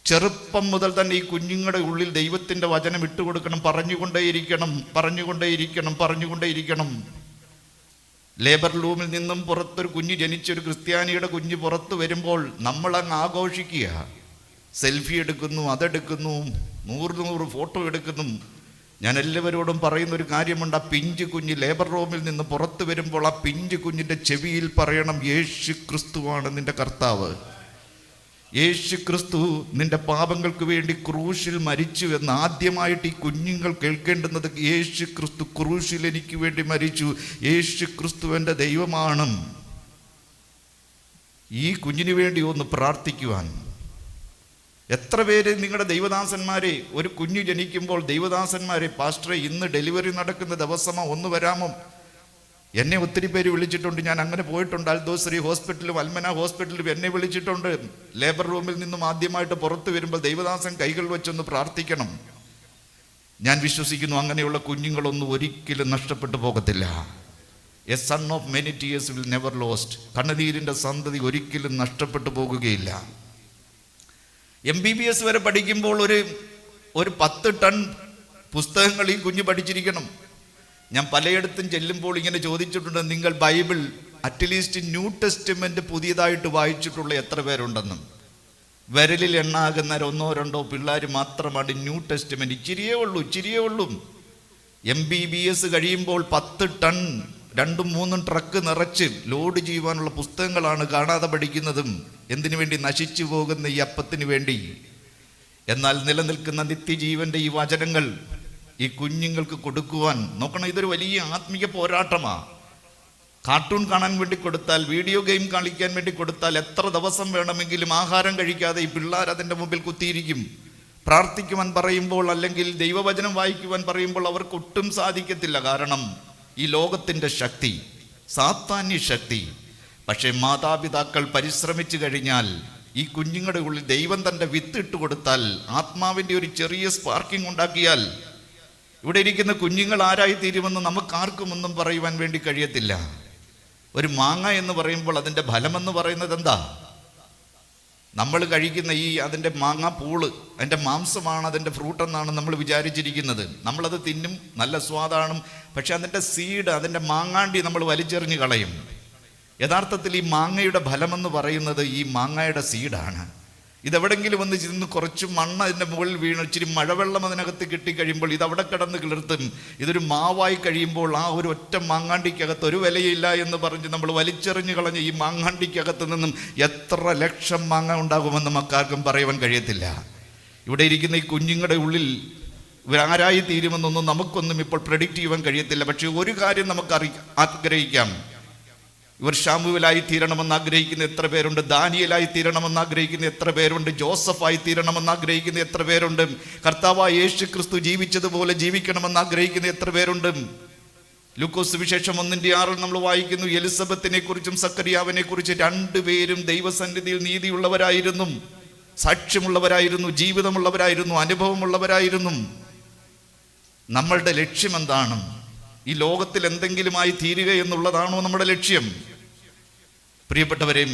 ചെറുപ്പം മുതൽ തന്നെ ഈ കുഞ്ഞുങ്ങളുടെ ഉള്ളിൽ ദൈവത്തിൻ്റെ വചനം ഇട്ടുകൊടുക്കണം. പറഞ്ഞുകൊണ്ടേയിരിക്കണം. ലേബർ റൂമിൽ നിന്നും പുറത്തൊരു കുഞ്ഞ് ജനിച്ചൊരു ക്രിസ്ത്യാനിയുടെ കുഞ്ഞ് പുറത്ത് വരുമ്പോൾ നമ്മളങ്ങ് ആഘോഷിക്കുക. സെൽഫി എടുക്കുന്നു, അതെടുക്കുന്നു, 100 ഫോട്ടോ എടുക്കുന്നു. ഞാൻ എല്ലാവരോടും പറയുന്നൊരു കാര്യമുണ്ട്. ആ പിഞ്ച് കുഞ്ഞ് ലേബർ റൂമിൽ നിന്ന് പുറത്ത് വരുമ്പോൾ ആ പിഞ്ച് കുഞ്ഞിൻ്റെ ചെവിയിൽ പറയണം, യേശു ക്രിസ്തുവാണ് നിന്റെ കർത്താവ്. യേശു ക്രിസ്തു നിന്റെ പാപങ്ങൾക്ക് വേണ്ടി ക്രൂശിൽ മരിച്ചു എന്ന് ആദ്യമായിട്ട് ഈ കുഞ്ഞുങ്ങൾ കേൾക്കേണ്ടുന്നത്. യേശു ക്രിസ്തു ക്രൂശിൽ എനിക്ക് വേണ്ടി മരിച്ചു, യേശു ക്രിസ്തു എൻ്റെ ദൈവമാണ്. ഈ കുഞ്ഞിന് വേണ്ടി ഒന്ന് പ്രാർത്ഥിക്കുവാൻ. എത്ര പേര് നിങ്ങളുടെ ദൈവദാസന്മാരെ, ഒരു കുഞ്ഞ് ജനിക്കുമ്പോൾ ദൈവദാസന്മാരെ, പാസ്റ്ററെ ഇന്ന് ഡെലിവറി നടക്കുന്ന ദിവസമോ ഒന്ന് വരാമോ? എന്നെ ഒത്തിരി പേര് വിളിച്ചിട്ടുണ്ട്. ഞാൻ അങ്ങനെ പോയിട്ടുണ്ട്. അൽദോസരി ഹോസ്പിറ്റലും അൽമന ഹോസ്പിറ്റലും എന്നെ വിളിച്ചിട്ടുണ്ട്. ലേബർ റൂമിൽ നിന്നും ആദ്യമായിട്ട് പുറത്തു വരുമ്പോൾ ദൈവദാസൻ കൈകൾ വെച്ചൊന്ന് പ്രാർത്ഥിക്കണം. ഞാൻ വിശ്വസിക്കുന്നു അങ്ങനെയുള്ള കുഞ്ഞുങ്ങളൊന്നും ഒരിക്കലും നഷ്ടപ്പെട്ടു പോകത്തില്ല. A son of many tears will never lost. കണ്ണുനീരിൻ്റെ സന്തതി ഒരിക്കലും നഷ്ടപ്പെട്ടു പോകുകയില്ല. MBBS വരെ പഠിക്കുമ്പോൾ ഒരു 10 ടൺ പുസ്തകങ്ങൾ ഈ കുഞ്ഞ് പഠിച്ചിരിക്കണം. ഞാൻ പലയിടത്തും ചെല്ലുമ്പോൾ ഇങ്ങനെ ചോദിച്ചിട്ടുണ്ട്, നിങ്ങൾ ബൈബിൾ അറ്റ്ലീസ്റ്റ് ന്യൂ ടെസ്റ്റ്മെന്റ് പുതിയതായിട്ട് വായിച്ചിട്ടുള്ള എത്ര പേരുണ്ടെന്നും. വിരലിൽ എണ്ണാകുന്ന 1-2 പിള്ളേർ മാത്രമാണ് ന്യൂ ടെസ്റ്റ്മെന്റ്. ഇച്ചിരിയേ ഉള്ളൂ. MBBS കഴിയുമ്പോൾ 10 ടൺ 2-3 ട്രക്ക് നിറച്ച് ലോഡ് ചെയ്യുവാനുള്ള പുസ്തകങ്ങളാണ് കാണാതെ പഠിക്കുന്നതും. എന്തിനു വേണ്ടി? നശിച്ചു പോകുന്ന ഈ അപ്പത്തിന് വേണ്ടി. എന്നാൽ നിലനിൽക്കുന്ന നിത്യജീവന്റെ ഈ വചനങ്ങൾ ഈ കുഞ്ഞുങ്ങൾക്ക് കൊടുക്കുവാൻ നോക്കണം. ഇതൊരു വലിയ ആത്മീയ പോരാട്ടമാണ്. കാർട്ടൂൺ കാണാൻ വേണ്ടി കൊടുത്താൽ, വീഡിയോ ഗെയിം കളിക്കാൻ വേണ്ടി കൊടുത്താൽ എത്ര ദിവസം വേണമെങ്കിലും ആഹാരം കഴിക്കാതെ ഈ പിള്ളേർ അതിൻ്റെ മുമ്പിൽ കുത്തിയിരിക്കും. പ്രാർത്ഥിക്കുവാൻ പറയുമ്പോൾ അല്ലെങ്കിൽ ദൈവവചനം വായിക്കുവാൻ പറയുമ്പോൾ അവർക്ക് ഒട്ടും സാധിക്കത്തില്ല. കാരണം ഈ ലോകത്തിൻ്റെ ശക്തി, സാത്താന്യ ശക്തി. പക്ഷേ മാതാപിതാക്കൾ പരിശ്രമിച്ചു കഴിഞ്ഞാൽ, ഈ കുഞ്ഞുങ്ങളുടെ ഉള്ളിൽ ദൈവം തൻ്റെ വിത്തിട്ട് കൊടുത്താൽ, ആത്മാവിൻ്റെ ഒരു ചെറിയ സ്പാർക്കിംഗ് ഉണ്ടാക്കിയാൽ, ഇവിടെ ഇരിക്കുന്ന കുഞ്ഞുങ്ങൾ ആരായിത്തീരുമെന്ന് നമുക്കാർക്കും ഒന്നും പറയുവാൻ വേണ്ടി കഴിയത്തില്ല. ഒരു മാങ്ങ എന്ന് പറയുമ്പോൾ അതിൻ്റെ ഫലമെന്ന് പറയുന്നത് എന്താ? നമ്മൾ കഴിക്കുന്ന അതിൻ്റെ മാങ്ങ പൂള്, അതിൻ്റെ മാംസമാണ് അതിൻ്റെ ഫ്രൂട്ട് എന്നാണ് നമ്മൾ വിചാരിച്ചിരിക്കുന്നത്. നമ്മളത് തിന്നും, നല്ല സ്വാദാണ്. പക്ഷെ അതിൻ്റെ സീഡ്, അതിൻ്റെ മാങ്ങാണ്ടി നമ്മൾ വലിച്ചെറിഞ്ഞ് കളയും. യഥാർത്ഥത്തിൽ ഈ മാങ്ങയുടെ ഫലമെന്ന് പറയുന്നത് ഈ മാങ്ങയുടെ സീഡാണ്. ഇതെവിടെങ്കിലും വന്ന് ചെന്ന് കുറച്ച് മണ്ണ് അതിൻ്റെ മുകളിൽ വീണ് ഇച്ചിരി മഴവെള്ളം അതിനകത്ത് കിട്ടിക്കഴിയുമ്പോൾ ഇതവിടെ കിടന്ന് കിളിർത്തും. ഇതൊരു മാവായി കഴിയുമ്പോൾ ആ ഒരു ഒറ്റ മാങ്ങാണ്ടിക്കകത്ത് ഒരു വിലയില്ല എന്ന് പറഞ്ഞ് നമ്മൾ വലിച്ചെറിഞ്ഞ് കളഞ്ഞ് ഈ മാങ്ങാണ്ടിക്കകത്ത് നിന്നും എത്ര ലക്ഷം മാങ്ങ ഉണ്ടാകുമെന്ന് മക്കാർക്കും പറയുവാൻ കഴിയത്തില്ല. ഇവിടെ ഇരിക്കുന്ന ഈ കുഞ്ഞുങ്ങളുടെ ഉള്ളിൽ ഇവരാരായി തീരുമെന്നൊന്നും നമുക്കൊന്നും ഇപ്പോൾ പ്രെഡിക്റ്റ് ചെയ്യുവാൻ കഴിയത്തില്ല. പക്ഷേ ഒരു കാര്യം നമുക്ക് ആഗ്രഹിക്കാം. ഇവർ ശമൂവേലായി തീരണമെന്ന് ആഗ്രഹിക്കുന്ന എത്ര പേരുണ്ട്? ദാനിയേലായി തീരണമെന്ന് ആഗ്രഹിക്കുന്ന എത്ര പേരുണ്ട്? ജോസഫായി തീരണമെന്ന് ആഗ്രഹിക്കുന്ന എത്ര പേരുണ്ട്? കർത്താവായ യേശു ക്രിസ്തു ജീവിച്ചതുപോലെ ജീവിക്കണമെന്ന് ആഗ്രഹിക്കുന്ന എത്ര പേരുണ്ട്? ലൂക്കോസ് സുവിശേഷം 1:6 നമ്മൾ വായിക്കുന്നു, എലിസബത്തിനെ കുറിച്ചും സക്കറിയാവിനെ കുറിച്ച് 2 പേരും ദൈവസന്നിധിയിൽ നീതിയുള്ളവരായിരുന്നു, സാക്ഷ്യമുള്ളവരായിരുന്നു, ജീവിതമുള്ളവരായിരുന്നു, അനുഭവമുള്ളവരായിരുന്നു. നമ്മളുടെ ലക്ഷ്യം എന്താണ്? ഈ ലോകത്തിൽ എന്തെങ്കിലുമായി തീരുക എന്നുള്ളതാണോ നമ്മുടെ ലക്ഷ്യം? പ്രിയപ്പെട്ടവരെയും,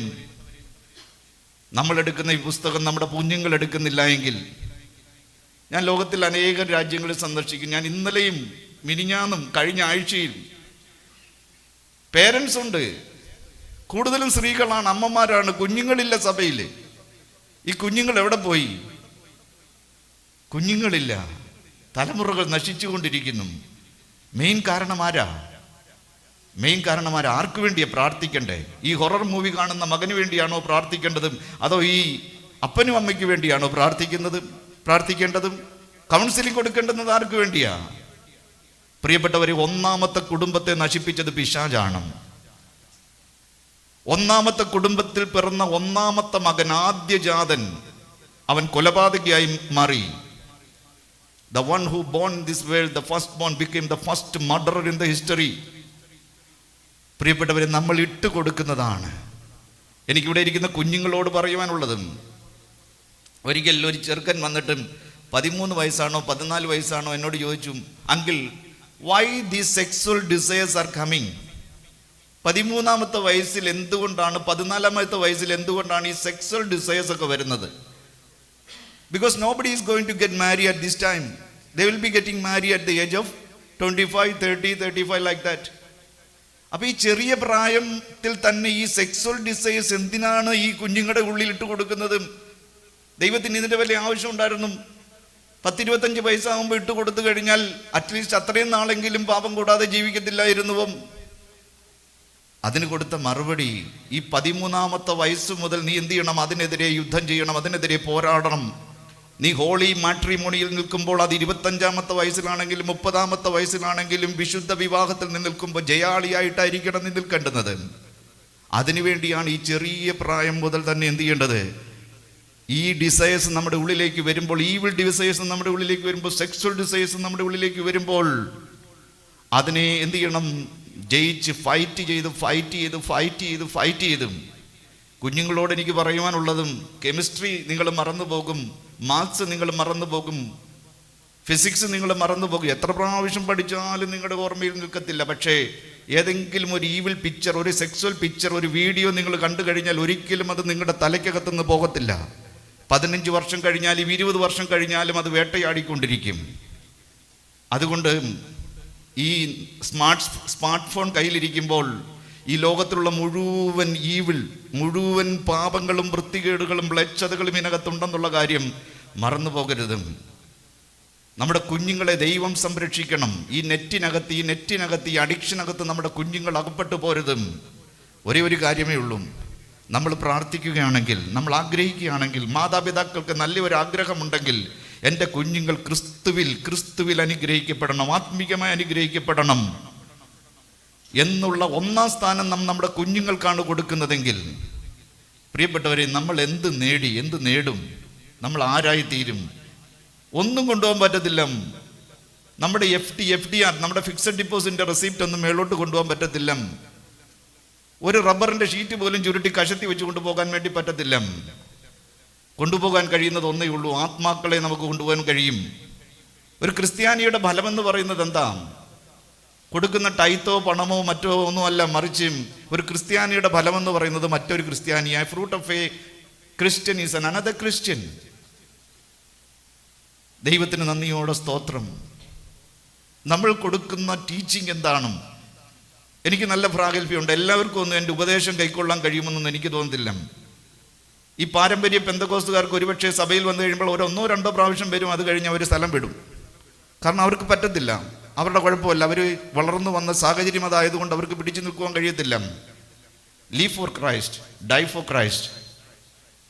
നമ്മളെടുക്കുന്ന ഈ പുസ്തകം നമ്മുടെ കുഞ്ഞുങ്ങൾ എടുക്കുന്നില്ല എങ്കിൽ, ഞാൻ ലോകത്തിൽ അനേകം രാജ്യങ്ങളിൽ സന്ദർശിക്കും. ഞാൻ മിനിഞ്ഞാന്നും കഴിഞ്ഞ ആഴ്ചയിൽ പേരൻസ് ഉണ്ട്, കൂടുതലും സ്ത്രീകളാണ്, അമ്മമാരാണ്, കുഞ്ഞുങ്ങളില്ല സഭയിൽ. ഈ കുഞ്ഞുങ്ങൾ എവിടെ പോയി? കുഞ്ഞുങ്ങളില്ല, തലമുറകൾ നശിച്ചുകൊണ്ടിരിക്കുന്നു. മെയിൻ കാരണം ആരാ? ആർക്ക് വേണ്ടിയാ പ്രാർത്ഥിക്കണ്ടേ? ഈ ഹൊറർ മൂവി കാണുന്ന മകന് വേണ്ടിയാണോ പ്രാർത്ഥിക്കേണ്ടതും, അതോ ഈ അപ്പനും അമ്മയ്ക്ക് വേണ്ടിയാണോ പ്രാർത്ഥിക്കേണ്ടതും? കൗൺസിലിംഗ് കൊടുക്കേണ്ടത് ആർക്ക് വേണ്ടിയാ? പ്രിയപ്പെട്ടവരെ, ഒന്നാമത്തെ കുടുംബത്തെ നശിപ്പിച്ചത് പിശാചാണ്. ഒന്നാമത്തെ കുടുംബത്തിൽ പിറന്ന ഒന്നാമത്തെ മകൻ, ആദ്യജാതൻ, അവൻ കൊലപാതകിയായി മാറി. The one who born in this world, the firstborn, became the first murderer in the history. പ്രിയപ്പെട്ടവരെ, നമ്മൾ ഇട്ട് കൊടുക്കുന്നതാണ്. എനിക്കിവിടെ ഇരിക്കുന്ന കുഞ്ഞുങ്ങളോട് പറയുവാനുള്ളതും, ഒരിക്കൽ ഒരു ചെറുക്കൻ വന്നിട്ട് 13 വയസ്സാണോ 14 വയസ്സാണോ എന്നോട് ചോദിച്ചു, uncle, why these sexual desires are coming? 13-ാമത്തെ വയസ്സിൽ എന്തുകൊണ്ടാണ്, 14-ാമത്തെ വയസ്സിൽ എന്തുകൊണ്ടാണ് ഈ സെക്സ്വൽ ഡിസയേഴ്സ് ഒക്കെ വരുന്നത്? Because nobody is going to get married at this time. They will be getting married at the age of 25, 30, 35 like that. അപ്പോൾ ഈ ചെറിയ പ്രായത്തിൽ തന്നെ ഈ സെക്സ്വൽ ഡിസയേഴ്സ് എന്തിനാണ് ഈ കുഞ്ഞുങ്ങളുടെ ഉള്ളിൽ ഇട്ട് കൊടുക്കുന്നത്? ദൈവത്തിന് ഇതിൻ്റെ വലിയ ആവശ്യമുണ്ടായിരുന്നു. 10-25 വയസ്സാകുമ്പോൾ ഇട്ട് കൊടുത്തു കഴിഞ്ഞാൽ അറ്റ്ലീസ്റ്റ് അത്രയും നാളെങ്കിലും പാപം കൂടാതെ ജീവിക്കത്തില്ലായിരുന്നുവോ? അതിന് കൊടുത്ത മറുപടി, ഈ 13-ാമത്തെ വയസ്സ് മുതൽ നീ എന്ത് ചെയ്യണം? അതിനെതിരെ യുദ്ധം ചെയ്യണം, അതിനെതിരെ പോരാടണം. നീ ഹോളി മാട്രിമോണിയിൽ നിൽക്കുമ്പോൾ, അത് 25-ാമത്തെ വയസ്സിലാണെങ്കിലും 30-ാമത്തെ വയസ്സിലാണെങ്കിലും വിശുദ്ധ വിവാഹത്തിൽ നിൽക്കുമ്പോൾ ജയാളിയായിട്ടായിരിക്കണം നീ നിൽക്കേണ്ടുന്നത്. അതിനുവേണ്ടിയാണ് ഈ ചെറിയ പ്രായം മുതൽ തന്നെ എന്ത് ചെയ്യേണ്ടത്? ഈ ഡിസയേഴ്സ് നമ്മുടെ ഉള്ളിലേക്ക് വരുമ്പോൾ, ഈവിൾ ഡിസയേഴ്സ് നമ്മുടെ ഉള്ളിലേക്ക് വരുമ്പോൾ, സെക്സ്വൽ ഡിസയേഴ്സ് നമ്മുടെ ഉള്ളിലേക്ക് വരുമ്പോൾ, അതിനെ എന്ത് ചെയ്യണം? ജയിച്ച് ഫൈറ്റ് ചെയ്ത് കുഞ്ഞുങ്ങളോട് എനിക്ക് പറയുവാനുള്ളതും, കെമിസ്ട്രി നിങ്ങൾ മറന്നു പോകും, മാത്സ് നിങ്ങൾ മറന്നു പോകും, ഫിസിക്സ് നിങ്ങൾ മറന്നു പോകും, എത്ര പ്രാവശ്യം പഠിച്ചാലും നിങ്ങളുടെ ഓർമ്മയിൽ നിൽക്കത്തില്ല. പക്ഷേ ഏതെങ്കിലും ഒരു ഈവിൾ പിക്ചർ, ഒരു സെക്സ്വൽ പിക്ചർ, ഒരു വീഡിയോ നിങ്ങൾ കണ്ടു കഴിഞ്ഞാൽ ഒരിക്കലും അത് നിങ്ങളുടെ തലയ്ക്കകത്തുനിന്ന് പോകത്തില്ല. 15 വർഷം കഴിഞ്ഞാലും 20 വർഷം കഴിഞ്ഞാലും അത് വേട്ടയാടിക്കൊണ്ടിരിക്കും. അതുകൊണ്ട് ഈ സ്മാർട്ട് ഫോൺ കയ്യിലിരിക്കുമ്പോൾ ഈ ലോകത്തിലുള്ള മുഴുവൻ പാപങ്ങളും വൃത്തികേടുകളും മ്ലേച്ഛതകളും ഇതിനകത്തുണ്ടെന്നുള്ള കാര്യം മറന്നു പോകരുത്. നമ്മുടെ കുഞ്ഞുങ്ങളെ ദൈവം സംരക്ഷിക്കണം. ഈ നെറ്റിനകത്ത് ഈ അഡിക്ഷനകത്ത് നമ്മുടെ കുഞ്ഞുങ്ങൾ അകപ്പെട്ടു പോരുത്. ഒരേ ഒരു കാര്യമേ ഉള്ളൂ, നമ്മൾ പ്രാർത്ഥിക്കുകയാണെങ്കിൽ, നമ്മൾ ആഗ്രഹിക്കുകയാണെങ്കിൽ, മാതാപിതാക്കൾക്ക് നല്ലൊരു ആഗ്രഹമുണ്ടെങ്കിൽ, എൻ്റെ കുഞ്ഞുങ്ങൾ ക്രിസ്തുവിൽ അനുഗ്രഹിക്കപ്പെടണം, ആത്മീകമായി അനുഗ്രഹിക്കപ്പെടണം എന്നുള്ള ഒന്നാം സ്ഥാനം നമ്മുടെ കുഞ്ഞുങ്ങൾക്കാണ് കൊടുക്കുന്നതെങ്കിൽ, പ്രിയപ്പെട്ടവരെ, നമ്മൾ എന്ത് നേടും? നമ്മൾ ആരായിത്തീരും? ഒന്നും കൊണ്ടുപോകാൻ പറ്റത്തില്ല. നമ്മുടെ FDR, നമ്മുടെ ഫിക്സഡ് ഡിപ്പോസിറ്റിൻ്റെ റെസിപ്റ്റ് ഒന്നും മേളോട്ട് കൊണ്ടുപോകാൻ പറ്റത്തില്ല. ഒരു റബ്ബറിൻ്റെ ഷീറ്റ് പോലും ചുരുട്ടി കഷത്തി വെച്ച് കൊണ്ടുപോകാൻ വേണ്ടി പറ്റത്തില്ല. കൊണ്ടുപോകാൻ കഴിയുന്നത് ഒന്നേ ഉള്ളൂ, ആത്മാക്കളെ നമുക്ക് കൊണ്ടുപോകാൻ കഴിയും. ഒരു ക്രിസ്ത്യാനിയുടെ ഫലമെന്ന് പറയുന്നത് എന്താ? കൊടുക്കുന്ന ടൈത്തോ പണമോ മറ്റോ ഒന്നുമല്ല, മറിച്ച് ഒരു ക്രിസ്ത്യാനിയുടെ ഫലമെന്ന് പറയുന്നത് മറ്റൊരു ക്രിസ്ത്യാനിയായ, fruit of a Christian is an another Christian. ദൈവത്തിന് നന്ദിയോടെ സ്തോത്രം. നമ്മൾ കൊടുക്കുന്ന ടീച്ചിങ് എന്താണ്? എനിക്ക് നല്ല പ്രാഗൽഭ്യമുണ്ട്. എല്ലാവർക്കും ഒന്നും എൻ്റെ ഉപദേശം കൈക്കൊള്ളാൻ കഴിയുമെന്നൊന്നും എനിക്ക് തോന്നുന്നില്ല. ഈ പാരമ്പര്യ പെന്തക്കോസ്തുകാർക്ക് ഒരുപക്ഷെ സഭയിൽ വന്നു കഴിയുമ്പോൾ 1-2 പ്രാവശ്യം വരും, അത് കഴിഞ്ഞ് അവർ സ്ഥലം വിടും. കാരണം അവർക്ക് പറ്റത്തില്ല. അവരുടെ കുഴപ്പമല്ല, അവർ വളർന്നു വന്ന സാഹചര്യം അതായതുകൊണ്ട് അവർക്ക് പിടിച്ചു നിൽക്കുവാൻ കഴിയത്തില്ല. Leave for Christ, dye for Christ.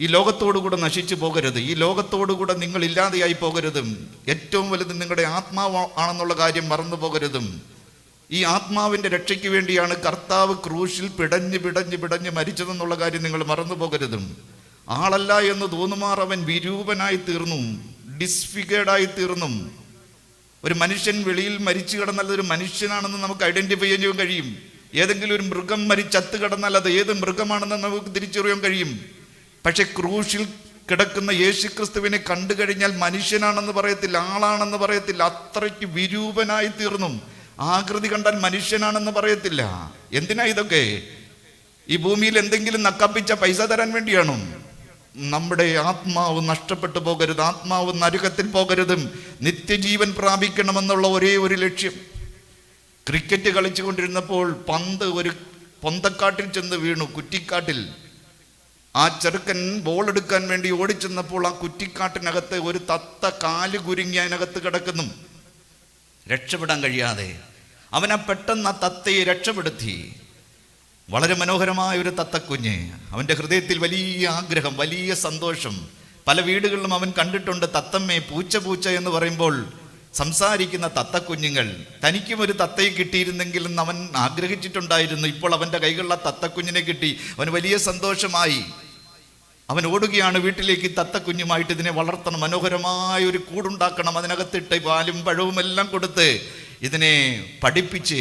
ഈ ലോകത്തോടുകൂടെ നശിച്ചു പോകരുത്. ഈ ലോകത്തോടുകൂടെ നിങ്ങൾ ഇല്ലാതെയായി പോകരുത്. ഏറ്റവും വലുത് നിങ്ങളുടെ ആത്മാവ് ആണെന്നുള്ള കാര്യം മറന്നു പോകരുതും. ഈ ആത്മാവിൻ്റെ രക്ഷയ്ക്ക് വേണ്ടിയാണ് കർത്താവ് ക്രൂശിൽ പിടഞ്ഞ് മരിച്ചതെന്നുള്ള കാര്യം നിങ്ങൾ മറന്നു പോകരുതും. ആളല്ല എന്ന് തോന്നുമാർ അവൻ വിരൂപനായി തീർന്നു, ഡിസ്ഫിഗേർഡായി തീർന്നു. ഒരു മനുഷ്യൻ വെളിയിൽ മരിച്ചു കിടന്നാൽ അതൊരു മനുഷ്യനാണെന്ന് നമുക്ക് ഐഡന്റിഫൈ ചെയ്യാൻ കഴിയും. ഏതെങ്കിലും ഒരു മൃഗം ചത്ത് കിടന്നാൽ അത് ഏത് മൃഗമാണെന്ന് നമുക്ക് തിരിച്ചറിയാൻ കഴിയും. പക്ഷെ ക്രൂശിൽ കിടക്കുന്ന യേശുക്രിസ്തുവിനെ കണ്ടു കഴിഞ്ഞാൽ മനുഷ്യനാണെന്ന് പറയത്തില്ല, ആളാണെന്ന് പറയത്തില്ല. അത്രയ്ക്ക് വിരൂപനായി തീർന്നു. ആകൃതി കണ്ടാൽ മനുഷ്യനാണെന്ന് പറയത്തില്ല. എന്തിനാ ഇതൊക്കെ? ഈ ഭൂമിയിൽ എന്തെങ്കിലും നക്കാപ്പിച്ച പൈസ തരാൻ വേണ്ടിയാണോ? നമ്മുടെ ആത്മാവ് നഷ്ടപ്പെട്ടു പോകരുത്, ആത്മാവ് നരകത്തിൽ പോകരുതും, നിത്യജീവൻ പ്രാപിക്കണമെന്നുള്ള ഒരേ ഒരു ലക്ഷ്യം. ക്രിക്കറ്റ് കളിച്ചു കൊണ്ടിരുന്നപ്പോൾ പന്ത് ഒരു പൊന്തക്കാട്ടിൽ ചെന്ന് വീണു, കുറ്റിക്കാട്ടിൽ. ആ ചെറുക്കൻ ബോൾ എടുക്കാൻ വേണ്ടി ഓടിച്ചെന്നപ്പോൾ ആ കുറ്റിക്കാട്ടിനകത്ത് ഒരു തത്ത കാല് കുരുങ്ങി അതിനകത്ത് കിടക്കുന്നു, രക്ഷപ്പെടാൻ കഴിയാതെ. അവനെ പെട്ടെന്ന് ആ തത്തയെ രക്ഷപ്പെടുത്തി. വളരെ മനോഹരമായ ഒരു തത്തക്കുഞ്ഞ്. അവൻ്റെ ഹൃദയത്തിൽ വലിയ ആഗ്രഹം, വലിയ സന്തോഷം. പല വീടുകളിലും അവൻ കണ്ടിട്ടുണ്ട് തത്തമ്മേ പൂച്ച പൂച്ച എന്ന് പറയുമ്പോൾ സംസാരിക്കുന്ന തത്തക്കുഞ്ഞുങ്ങൾ. തനിക്കും ഒരു തത്തയെ കിട്ടിയിരുന്നെങ്കിലും അവൻ ആഗ്രഹിച്ചിട്ടുണ്ടായിരുന്നു. ഇപ്പോൾ അവൻ്റെ കൈകളിൽ ആ തത്തക്കുഞ്ഞിനെ കിട്ടി. അവന് വലിയ സന്തോഷമായി. അവൻ ഓടുകയാണ് വീട്ടിലേക്ക്. തത്തക്കുഞ്ഞുമായിട്ട് ഇതിനെ വളർത്തണം, മനോഹരമായ ഒരു കൂടുണ്ടാക്കണം, അതിനകത്തിട്ട് പാലും പഴവും എല്ലാം കൊടുത്ത് ഇതിനെ പഠിപ്പിച്ച്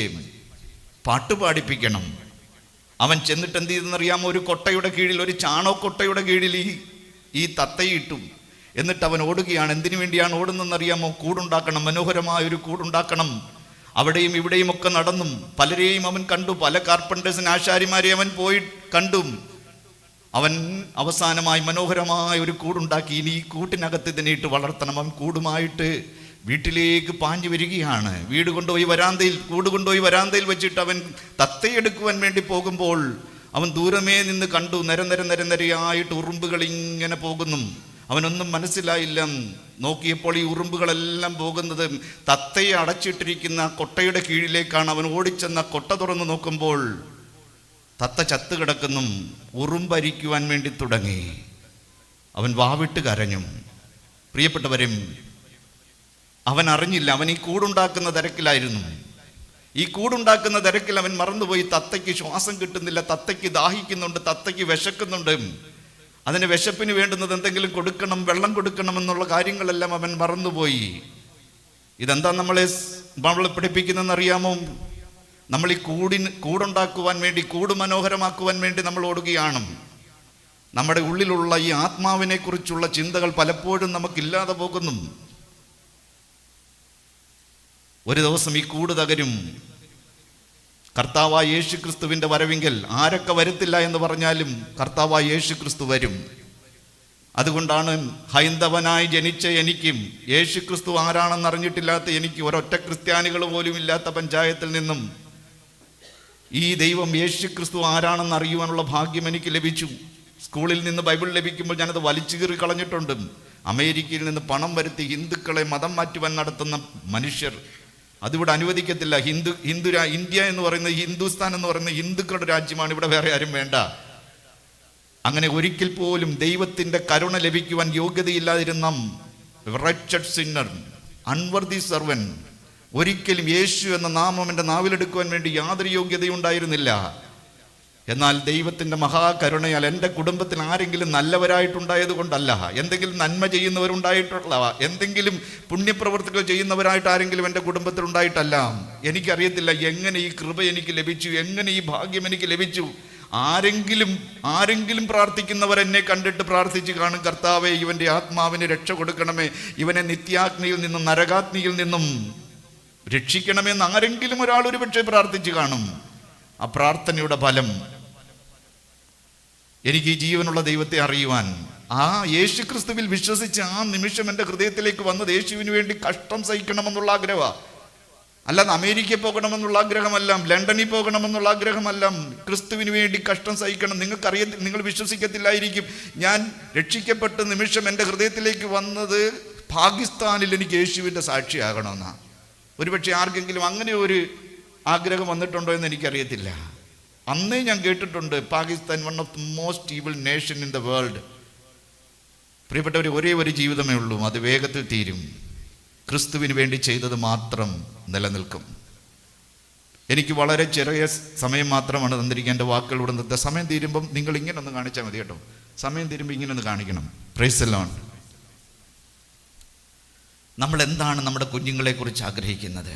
പാട്ട് പാടിപ്പിക്കണം. അവൻ ചെന്നിട്ട് എന്ത് ചെയ്തെന്നറിയാമോ? ഒരു കൊട്ടയുടെ കീഴിൽ, ഒരു ചാണകക്കൊട്ടയുടെ കീഴിൽ ഈ തത്തയിട്ടു. എന്നിട്ട് അവൻ ഓടുകയാണ്. എന്തിനു വേണ്ടിയാണ് ഓടുന്നതെന്നറിയാമോ? കൂടുണ്ടാക്കണം, മനോഹരമായ ഒരു കൂടുണ്ടാക്കണം. അവിടെയും ഇവിടെയും ഒക്കെ നടന്നും പലരെയും അവൻ കണ്ടു. പല കാർപ്പൻറ്റേഴ്സിന്, ആശാരിമാരെ അവൻ പോയി കണ്ടു. അവൻ അവസാനമായി മനോഹരമായ ഒരു കൂടുണ്ടാക്കി. ഇനി ഈ കൂട്ടിനകത്ത് ഇതിനെ ഇട്ട് വളർത്തണം. അവൻ കൂടുമായിട്ട് വീട്ടിലേക്ക് പാഞ്ഞു വരികയാണ്. വീട് കൊണ്ടുപോയി വരാന്തയിൽ, കൂട് കൊണ്ടുപോയി വരാന്തയിൽ വെച്ചിട്ട് അവൻ തത്തയെടുക്കുവാൻ വേണ്ടി പോകുമ്പോൾ അവൻ ദൂരമേ നിന്ന് കണ്ടു, നിരനിരയായിട്ട് ഉറുമ്പുകൾ ഇങ്ങനെ പോകുന്നു. അവനൊന്നും മനസ്സിലായില്ല. നോക്കിയപ്പോൾ ഈ ഉറുമ്പുകളെല്ലാം പോകുന്നത് തത്തയെ അടച്ചിട്ടിരിക്കുന്ന കൊട്ടയുടെ കീഴിലേക്കാണ്. അവൻ ഓടിച്ചെന്ന കൊട്ട തുറന്ന് നോക്കുമ്പോൾ തത്ത ചത്തു കിടക്കുന്നു. ഉറുമ്പരിക്കുവാൻ വേണ്ടി തുടങ്ങി. അവൻ വാവിട്ട് കരഞ്ഞു. പ്രിയപ്പെട്ടവരും, അവൻ അറിഞ്ഞില്ല, അവൻ ഈ കൂടുണ്ടാക്കുന്ന തിരക്കിലായിരുന്നു. ഈ കൂടുണ്ടാക്കുന്ന തിരക്കിൽ അവൻ മറന്നുപോയി. തത്തയ്ക്ക് ശ്വാസം കിട്ടുന്നില്ല, തത്തയ്ക്ക് ദാഹിക്കുന്നുണ്ട്, തത്തയ്ക്ക് വിശക്കുന്നുണ്ട്. അതിന് വിശപ്പിന് വേണ്ടുന്നത് എന്തെങ്കിലും കൊടുക്കണം, വെള്ളം കൊടുക്കണം എന്നുള്ള കാര്യങ്ങളെല്ലാം അവൻ മറന്നുപോയി. ഇതെന്താ നമ്മളെ പഠിപ്പിക്കുന്നതെന്നറിയാമോ? നമ്മൾ ഈ കൂടുണ്ടാക്കുവാൻ വേണ്ടി, കൂട് മനോഹരമാക്കുവാൻ വേണ്ടി നമ്മൾ ഓടുകയാണ്. നമ്മുടെ ഉള്ളിലുള്ള ഈ ആത്മാവിനെ കുറിച്ചുള്ള ചിന്തകൾ പലപ്പോഴും നമുക്കില്ലാതെ പോകുന്നു. ഒരു ദിവസം ഈ കൂട് തകരും. കർത്താവായ യേശു ക്രിസ്തുവിൻ്റെ വരവിങ്കൽ ആരൊക്കെ വരത്തില്ല എന്ന് പറഞ്ഞാലും കർത്താവായ യേശു ക്രിസ്തു വരും. അതുകൊണ്ടാണ് ഹൈന്ദവനായി ജനിച്ച എനിക്കും യേശു ക്രിസ്തു ആരാണെന്ന് അറിഞ്ഞിട്ടില്ലാത്ത എനിക്ക്, ഒരൊറ്റ ക്രിസ്ത്യാനികൾ പോലും ഇല്ലാത്ത പഞ്ചായത്തിൽ നിന്നും ഈ ദൈവം യേശു ക്രിസ്തു ആരാണെന്ന് അറിയുവാനുള്ള ഭാഗ്യം എനിക്ക് ലഭിച്ചു. സ്കൂളിൽ നിന്ന് ബൈബിൾ ലഭിക്കുമ്പോൾ ഞാനത് വലിച്ചു കീറി കളഞ്ഞിട്ടുണ്ട്. അമേരിക്കയിൽ നിന്ന് പണം വരുത്തി ഹിന്ദുക്കളെ മതം മാറ്റുവാൻ നടത്തുന്ന മനുഷ്യർ, അതിവിടെ അനുവദിക്കത്തില്ല. ഇന്ത്യ എന്ന് പറയുന്നത്, ഹിന്ദുസ്ഥാൻ എന്ന് പറയുന്നത് ഹിന്ദുക്കളുടെ രാജ്യമാണ്. ഇവിടെ വേറെ ആരും വേണ്ട. അങ്ങനെ ഒരിക്കൽ പോലും ദൈവത്തിൻ്റെ കരുണ ലഭിക്കുവാൻ യോഗ്യതയില്ലാതിരുന്ന റൈറ്റഡ് സിന്നർ, അൺവർതി സർവൻ, ഒരിക്കലും യേശു എന്ന നാമം എൻ്റെ നാവിലെടുക്കുവാൻ വേണ്ടി യാതൊരു യോഗ്യതയുണ്ടായിരുന്നില്ല. എന്നാൽ ദൈവത്തിൻ്റെ മഹാകരുണയാൽ എൻ്റെ കുടുംബത്തിൽ ആരെങ്കിലും നല്ലവരായിട്ടുണ്ടായത് കൊണ്ടല്ല, എന്തെങ്കിലും നന്മ ചെയ്യുന്നവരുണ്ടായിട്ടുള്ള, എന്തെങ്കിലും പുണ്യപ്രവർത്തികൾ ചെയ്യുന്നവരായിട്ട് ആരെങ്കിലും എൻ്റെ കുടുംബത്തിൽ ഉണ്ടായിട്ടല്ല. എനിക്കറിയത്തില്ല എങ്ങനെ ഈ കൃപ എനിക്ക് ലഭിച്ചു, എങ്ങനെ ഈ ഭാഗ്യം എനിക്ക് ലഭിച്ചു. ആരെങ്കിലും പ്രാർത്ഥിക്കുന്നവരെന്നെ കണ്ടിട്ട് പ്രാർത്ഥിച്ച് കാണും, കർത്താവേ ഇവൻ്റെ ആത്മാവിന് രക്ഷ കൊടുക്കണമേ, ഇവനെ നിത്യാഗ്നിയിൽ നിന്നും നരകാഗ്നിയിൽ നിന്നും രക്ഷിക്കണമെന്ന് ആരെങ്കിലും ഒരാൾ ഒരു പക്ഷേ പ്രാർത്ഥിച്ച് കാണും. ആ പ്രാർത്ഥനയുടെ ഫലം എനിക്ക് ഈ ജീവനുള്ള ദൈവത്തെ അറിയുവാൻ, ആ യേശു ക്രിസ്തുവിൽ വിശ്വസിച്ച് ആ നിമിഷം എൻ്റെ ഹൃദയത്തിലേക്ക് വന്നത് യേശുവിന് വേണ്ടി കഷ്ടം സഹിക്കണമെന്നുള്ള ആഗ്രഹമാണ്. അല്ലാതെ അമേരിക്കയിൽ പോകണമെന്നുള്ള ആഗ്രഹമല്ല, ലണ്ടനിൽ പോകണമെന്നുള്ള ആഗ്രഹമല്ല. ക്രിസ്തുവിന് വേണ്ടി കഷ്ടം സഹിക്കണം. നിങ്ങൾ വിശ്വസിക്കത്തില്ലായിരിക്കും, ഞാൻ രക്ഷിക്കപ്പെട്ട നിമിഷം എൻ്റെ ഹൃദയത്തിലേക്ക് വന്നത് പാകിസ്ഥാനിൽ എനിക്ക് യേശുവിൻ്റെ സാക്ഷിയാകണമെന്നാണ്. ഒരുപക്ഷെ ആർക്കെങ്കിലും അങ്ങനെ ഒരു ആഗ്രഹം വന്നിട്ടുണ്ടോ എന്ന് എനിക്കറിയത്തില്ല. അന്നേ ഞാൻ കേട്ടിട്ടുണ്ട്, Pakistan one of the most evil nation in the world. പ്രിയപ്പെട്ടവർ, ഒരേ ഒരു ജീവിതമേ ഉള്ളൂ, അത് വേഗത്തിൽ തീരും. ക്രിസ്തുവിന് വേണ്ടി ചെയ്തത് മാത്രം നിലനിൽക്കും. എനിക്ക് വളരെ ചെറിയ സമയം മാത്രമാണ് തന്നിരിക്കുക. എൻ്റെ വാക്കുകൾ ഉടനത്തെ സമയം തീരുമ്പം നിങ്ങൾ ഇങ്ങനെ ഒന്ന് കാണിച്ചാൽ മതി കേട്ടോ. സമയം തീരുമ്പോൾ ഇങ്ങനെ ഒന്ന് കാണിക്കണം. Praise the Lord. നമ്മൾ എന്താണ് നമ്മുടെ കുഞ്ഞുങ്ങളെക്കുറിച്ച് ആഗ്രഹിക്കുന്നത്?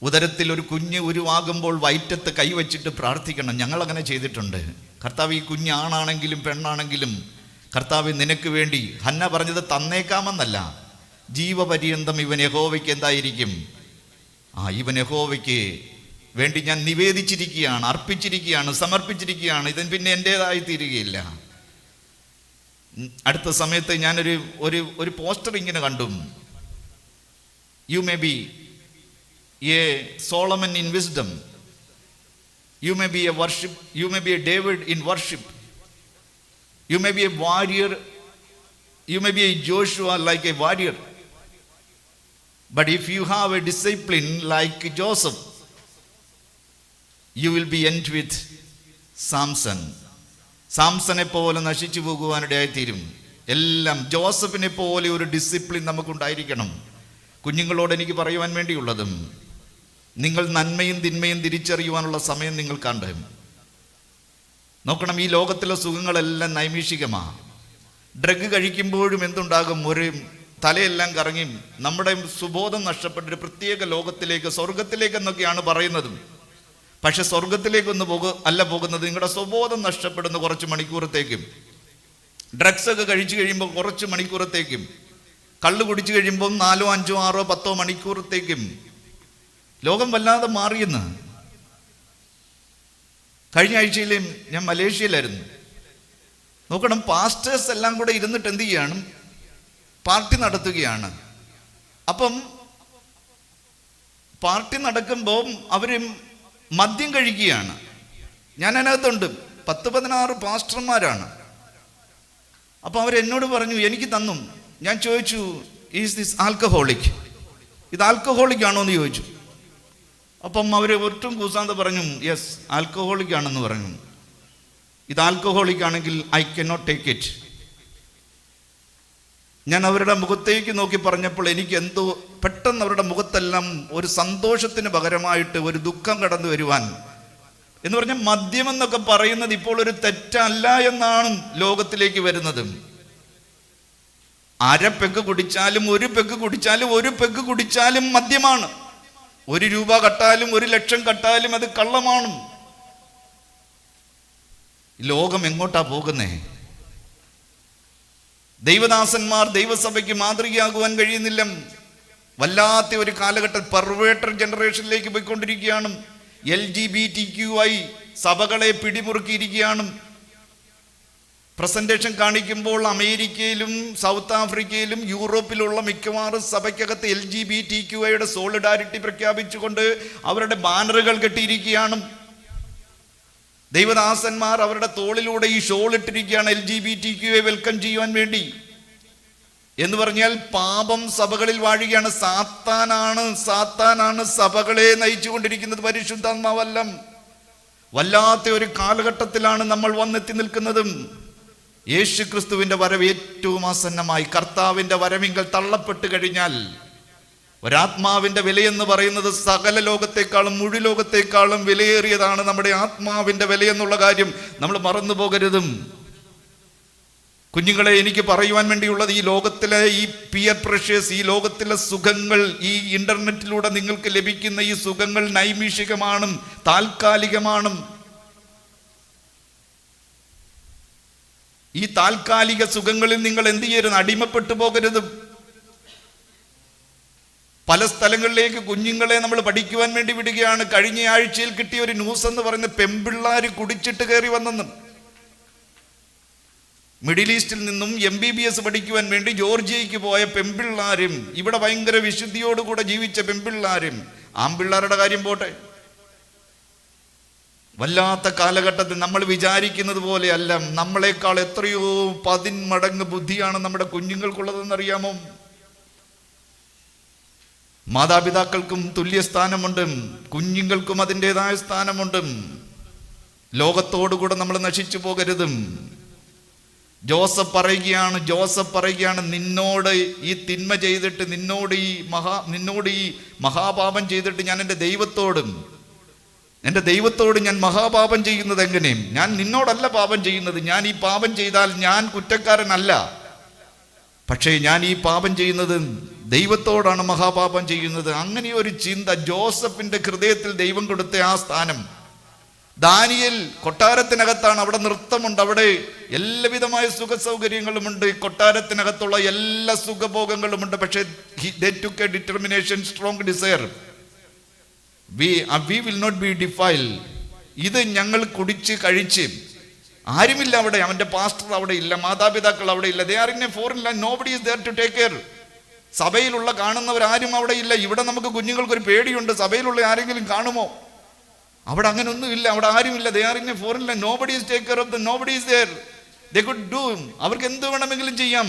ഉദരത്തിൽ ഒരു കുഞ്ഞ് ഉരുവാകുമ്പോൾ വയറ്റത്ത് കൈവച്ചിട്ട് പ്രാർത്ഥിക്കണം. ഞങ്ങളങ്ങനെ ചെയ്തിട്ടുണ്ട്. കർത്താവ്, ഈ കുഞ്ഞ് ആണാണെങ്കിലും പെണ്ണാണെങ്കിലും കർത്താവ് നിനക്ക് വേണ്ടി, ഹന്ന പറഞ്ഞത് തന്നേക്കാമെന്നല്ല, ജീവപര്യന്തം ഇവൻ യഹോവയ്ക്ക് എന്തായിരിക്കും? ഇവൻ യഹോവയ്ക്ക് വേണ്ടി ഞാൻ നിവേദിച്ചിരിക്കുകയാണ്, അർപ്പിച്ചിരിക്കുകയാണ്, സമർപ്പിച്ചിരിക്കുകയാണ്. ഇതിന് പിന്നെ എൻ്റേതായി തീരുകയില്ല. അടുത്ത സമയത്ത് ഞാനൊരു പോസ്റ്റർ ഇങ്ങനെ കണ്ടു. You may be A Solomon in wisdom, You may be a worship, you may be a David in worship. You may be a warrior, you may be a Joshua like a warrior. But if you have a discipline like Joseph, you will be end with Samson. സാംസനെ പോലെ നശിച്ചു പോകുവാനിടയായിത്തീരും. എല്ലാം ജോസഫിനെ പോലെ ഒരു discipline നമുക്കുണ്ടായിരിക്കണം. കുഞ്ഞുങ്ങളോട് എനിക്ക് പറയുവാൻ വേണ്ടിയുള്ളതും, നിങ്ങൾ നന്മയും തിന്മയും തിരിച്ചറിയുവാനുള്ള സമയം നിങ്ങൾ കണ്ട് നോക്കണം. ഈ ലോകത്തിലെ സുഖങ്ങളെല്ലാം നൈമിഷികമാണ്. ഡ്രഗ് കഴിക്കുമ്പോഴും എന്തുണ്ടാകും? ഒരു തലയെല്ലാം കറങ്ങി നമ്മുടെ സുബോധം നഷ്ടപ്പെട്ടൊരു പ്രത്യേക ലോകത്തിലേക്ക്, സ്വർഗത്തിലേക്ക് എന്നൊക്കെയാണ് പറയുന്നത്. പക്ഷെ സ്വർഗത്തിലേക്കൊന്ന് അല്ല പോകുന്നത്. നിങ്ങളുടെ സ്വബോധം നഷ്ടപ്പെടുന്ന കുറച്ച് മണിക്കൂറത്തേക്കും, ഡ്രഗ്സ് ഒക്കെ കഴിച്ചു കഴിയുമ്പോൾ കുറച്ച് മണിക്കൂറത്തേക്കും, കള്ള് കുടിച്ചു കഴിയുമ്പോൾ 4, 5, 6, 10 മണിക്കൂറത്തേക്കും ലോകം വല്ലാതെ മാറിയെന്ന്. കഴിഞ്ഞ ആഴ്ചയിലും ഞാൻ മലേഷ്യയിലായിരുന്നു. നോക്കണം, പാസ്റ്റേഴ്സ് എല്ലാം കൂടെ ഇരുന്നിട്ട് എന്ത് ചെയ്യാണ്? പാർട്ടി നടത്തുകയാണ്. അപ്പം പാർട്ടി നടക്കുമ്പോൾ അവര് മദ്യം കഴിക്കുകയാണ്. ഞാൻ അതിനകത്തുണ്ട്. 10-16 പാസ്റ്റർമാരാണ്. അപ്പം അവരെന്നോട് പറഞ്ഞു, എനിക്ക് തന്നു. ഞാൻ ചോദിച്ചു, ഈസ് ദിസ് ആൽക്കഹോളിക്? ഇത് ആൽക്കഹോളിക് ആണോ എന്ന് ചോദിച്ചു. അപ്പം അവർ ഒട്ടും കൂസാന്ത പറഞ്ഞു, യെസ് ആൽക്കഹോളിക് ആണെന്ന് പറഞ്ഞു. ഇത് ആൽക്കഹോളിക് ആണെങ്കിൽ ഐ കനോട്ട് ടേക്ക് ഇറ്റ്. ഞാൻ അവരുടെ മുഖത്തേക്ക് നോക്കി പറഞ്ഞപ്പോൾ എനിക്ക് എന്തോ പെട്ടെന്ന് അവരുടെ മുഖത്തെല്ലാം ഒരു സന്തോഷത്തിന് പകരമായിട്ട് ഒരു ദുഃഖം കടന്നു വരുവാൻ. എന്ന് പറഞ്ഞാൽ മദ്യം എന്നൊക്കെ പറയുന്നത് ഇപ്പോൾ ഒരു തെറ്റല്ല എന്നാണ് ലോകത്തിലേക്ക് വരുന്നത്. പെഗ് കുടിച്ചാലും 1 പെഗ് കുടിച്ചാലും 1 പെഗ് കുടിച്ചാലും മദ്യമാണ്. 1 രൂപ കട്ടാലും 1 ലക്ഷം കട്ടാലും അത് കള്ളമാണ്. ലോകം എങ്ങോട്ടാ പോകുന്നേ? ദൈവദാസന്മാർ ദൈവസഭയ്ക്ക് മാതൃകയാകുവാൻ കഴിയുന്നില്ല. വല്ലാത്ത ഒരു കാലഘട്ടം, പെർവേർട്ടർ ജനറേഷനിലേക്ക് പോയിക്കൊണ്ടിരിക്കുകയാണ്. LGBTQI സഭകളെ പിടിമുറുക്കിയിരിക്കുകയാണ്. പ്രസന്റേഷൻ കാണിക്കുമ്പോൾ അമേരിക്കയിലും സൗത്ത് ആഫ്രിക്കയിലും യൂറോപ്പിലുള്ള മിക്കവാറും സഭയ്ക്കകത്ത് LGBTQIയുടെ സോളിഡാരിറ്റി പ്രഖ്യാപിച്ചുകൊണ്ട് അവരുടെ ബാനറുകൾ കെട്ടിയിരിക്കുകയാണ്. ദൈവദാസന്മാർ അവരുടെ തോളിലൂടെ ഈ ഷോൾ ഇട്ടിരിക്കുകയാണ് LGBTQI വെൽക്കം ചെയ്യുവാൻ വേണ്ടി. എന്ന് പറഞ്ഞാൽ പാപം സഭകളിൽ വാഴുകയാണ്. സാത്താനാണ് സഭകളെ നയിച്ചു കൊണ്ടിരിക്കുന്നത്, പരിശുദ്ധാത്മാവല്ല. വല്ലാത്ത ഒരു കാലഘട്ടത്തിലാണ് നമ്മൾ വന്നെത്തി നിൽക്കുന്നതും. യേശു ക്രിസ്തുവിന്റെ വരവ് ഏറ്റവും ആസന്നമായി. കർത്താവിന്റെ വരവിങ്കൽ തള്ളപ്പെട്ട് കഴിഞ്ഞാൽ ഒരാത്മാവിന്റെ വിലയെന്ന് പറയുന്നത് സകല ലോകത്തെക്കാളും മുഴു ലോകത്തെക്കാളും വിലയേറിയതാണ്. നമ്മുടെ ആത്മാവിന്റെ വിലയെന്നുള്ള കാര്യം നമ്മൾ മറന്നു പോകരുതും. കുഞ്ഞുങ്ങളെ, എനിക്ക് പറയുവാൻ വേണ്ടിയുള്ളത്, ഈ ലോകത്തിലെ ഈ പിയർ പ്രഷേഴ്സ്, ഈ ലോകത്തിലെ സുഖങ്ങൾ, ഈ ഇന്റർനെറ്റിലൂടെ നിങ്ങൾക്ക് ലഭിക്കുന്ന ഈ സുഖങ്ങൾ നൈമിഷികമാണ്, താൽക്കാലികമാണ്. ഈ താൽക്കാലിക സുഖങ്ങളിൽ നിങ്ങൾ എന്ത് ചെയ്യരുത്? അടിമപ്പെട്ടു പോകരുത്. പല സ്ഥലങ്ങളിലേക്ക് കുഞ്ഞുങ്ങളെ നമ്മൾ പഠിക്കുവാൻ വേണ്ടി വിടുകയാണ്. കഴിഞ്ഞ ആഴ്ചയിൽ കിട്ടിയ ഒരു ന്യൂസ് എന്ന് പറയുന്നത് പെമ്പിള്ളാര് കുടിച്ചിട്ട് കയറി വന്നെന്ന്. മിഡിൽ ഈസ്റ്റിൽ നിന്നും MBBS പഠിക്കുവാൻ വേണ്ടി ജോർജിയയ്ക്ക് പോയ പെമ്പിള്ളാരും, ഇവിടെ ഭയങ്കര വിശുദ്ധിയോടുകൂടെ ജീവിച്ച പെമ്പിള്ളാരും. ആമ്പിള്ളാരുടെ കാര്യം പോട്ടെ. വല്ലാത്ത കാലഘട്ടത്തിൽ നമ്മൾ വിചാരിക്കുന്നത് പോലെ അല്ല. നമ്മളെക്കാൾ എത്രയോ 10 മടങ്ങ് ബുദ്ധിയാണ് നമ്മുടെ കുഞ്ഞുങ്ങൾക്കുള്ളതെന്നറിയാമോ? മാതാപിതാക്കൾക്കും തുല്യ സ്ഥാനമുണ്ട്, കുഞ്ഞുങ്ങൾക്കും അതിൻ്റെതായ സ്ഥാനമുണ്ട്. ലോകത്തോടുകൂടെ നമ്മൾ നശിച്ചു പോകരുതും. ജോസഫ് പറയുകയാണ്, നിന്നോട് ഈ തിന്മ ചെയ്തിട്ട്, നിന്നോട് ഈ മഹാപാപം ചെയ്തിട്ട് ഞാൻ എൻ്റെ ദൈവത്തോട് ഞാൻ മഹാപാപം ചെയ്യുന്നത് എങ്ങനെ? ഞാൻ നിന്നോടല്ല പാപം ചെയ്യുന്നത്. ഞാൻ ഈ പാപം ചെയ്താൽ ഞാൻ കുറ്റക്കാരനല്ല. പക്ഷേ ഞാൻ ഈ പാപം ചെയ്യുന്നത് ദൈവത്തോടാണ് മഹാപാപം ചെയ്യുന്നത്. അങ്ങനെ ഒരു ചിന്ത ജോസഫിന്റെ ഹൃദയത്തിൽ ദൈവം കൊടുത്ത ആ സ്ഥാനം. ദാനിയേൽ കൊട്ടാരത്തിനകത്താണ്. അവിടെ നൃത്തമുണ്ട്, അവിടെ എല്ലാവിധമായ സുഖ സൗകര്യങ്ങളുമുണ്ട്, കൊട്ടാരത്തിനകത്തുള്ള എല്ലാ സുഖഭോഗങ്ങളുമുണ്ട്. പക്ഷേ they took a determination, strong desire. We will not be defiled. ഇത് ഞങ്ങൾ കുടിച്ച് കഴിച്ച്, ആരുമില്ല അവിടെ. അവന്റെ പാസ്റ്റർ അവിടെ ഇല്ല, മാതാപിതാക്കൾ അവിടെ ഇല്ല. They are in a foreign land. Nobody is there to take care. സഭയിലുള്ള കാണുന്നവരാരും അവിടെ ഇല്ല. ഇവിടെ നമുക്ക് കുഞ്ഞുങ്ങൾക്കൊരു പേടിയുണ്ട്, സഭയിലുള്ള ആരെങ്കിലും കാണുമോ? അവിടെ അങ്ങനെ ഒന്നുമില്ല, അവിടെ ആരുമില്ല. They are in A foreign land, nobody is take care of them, nobody is there, they could do, അവർക്ക് എന്ത് വേണമെങ്കിലും ചെയ്യാം.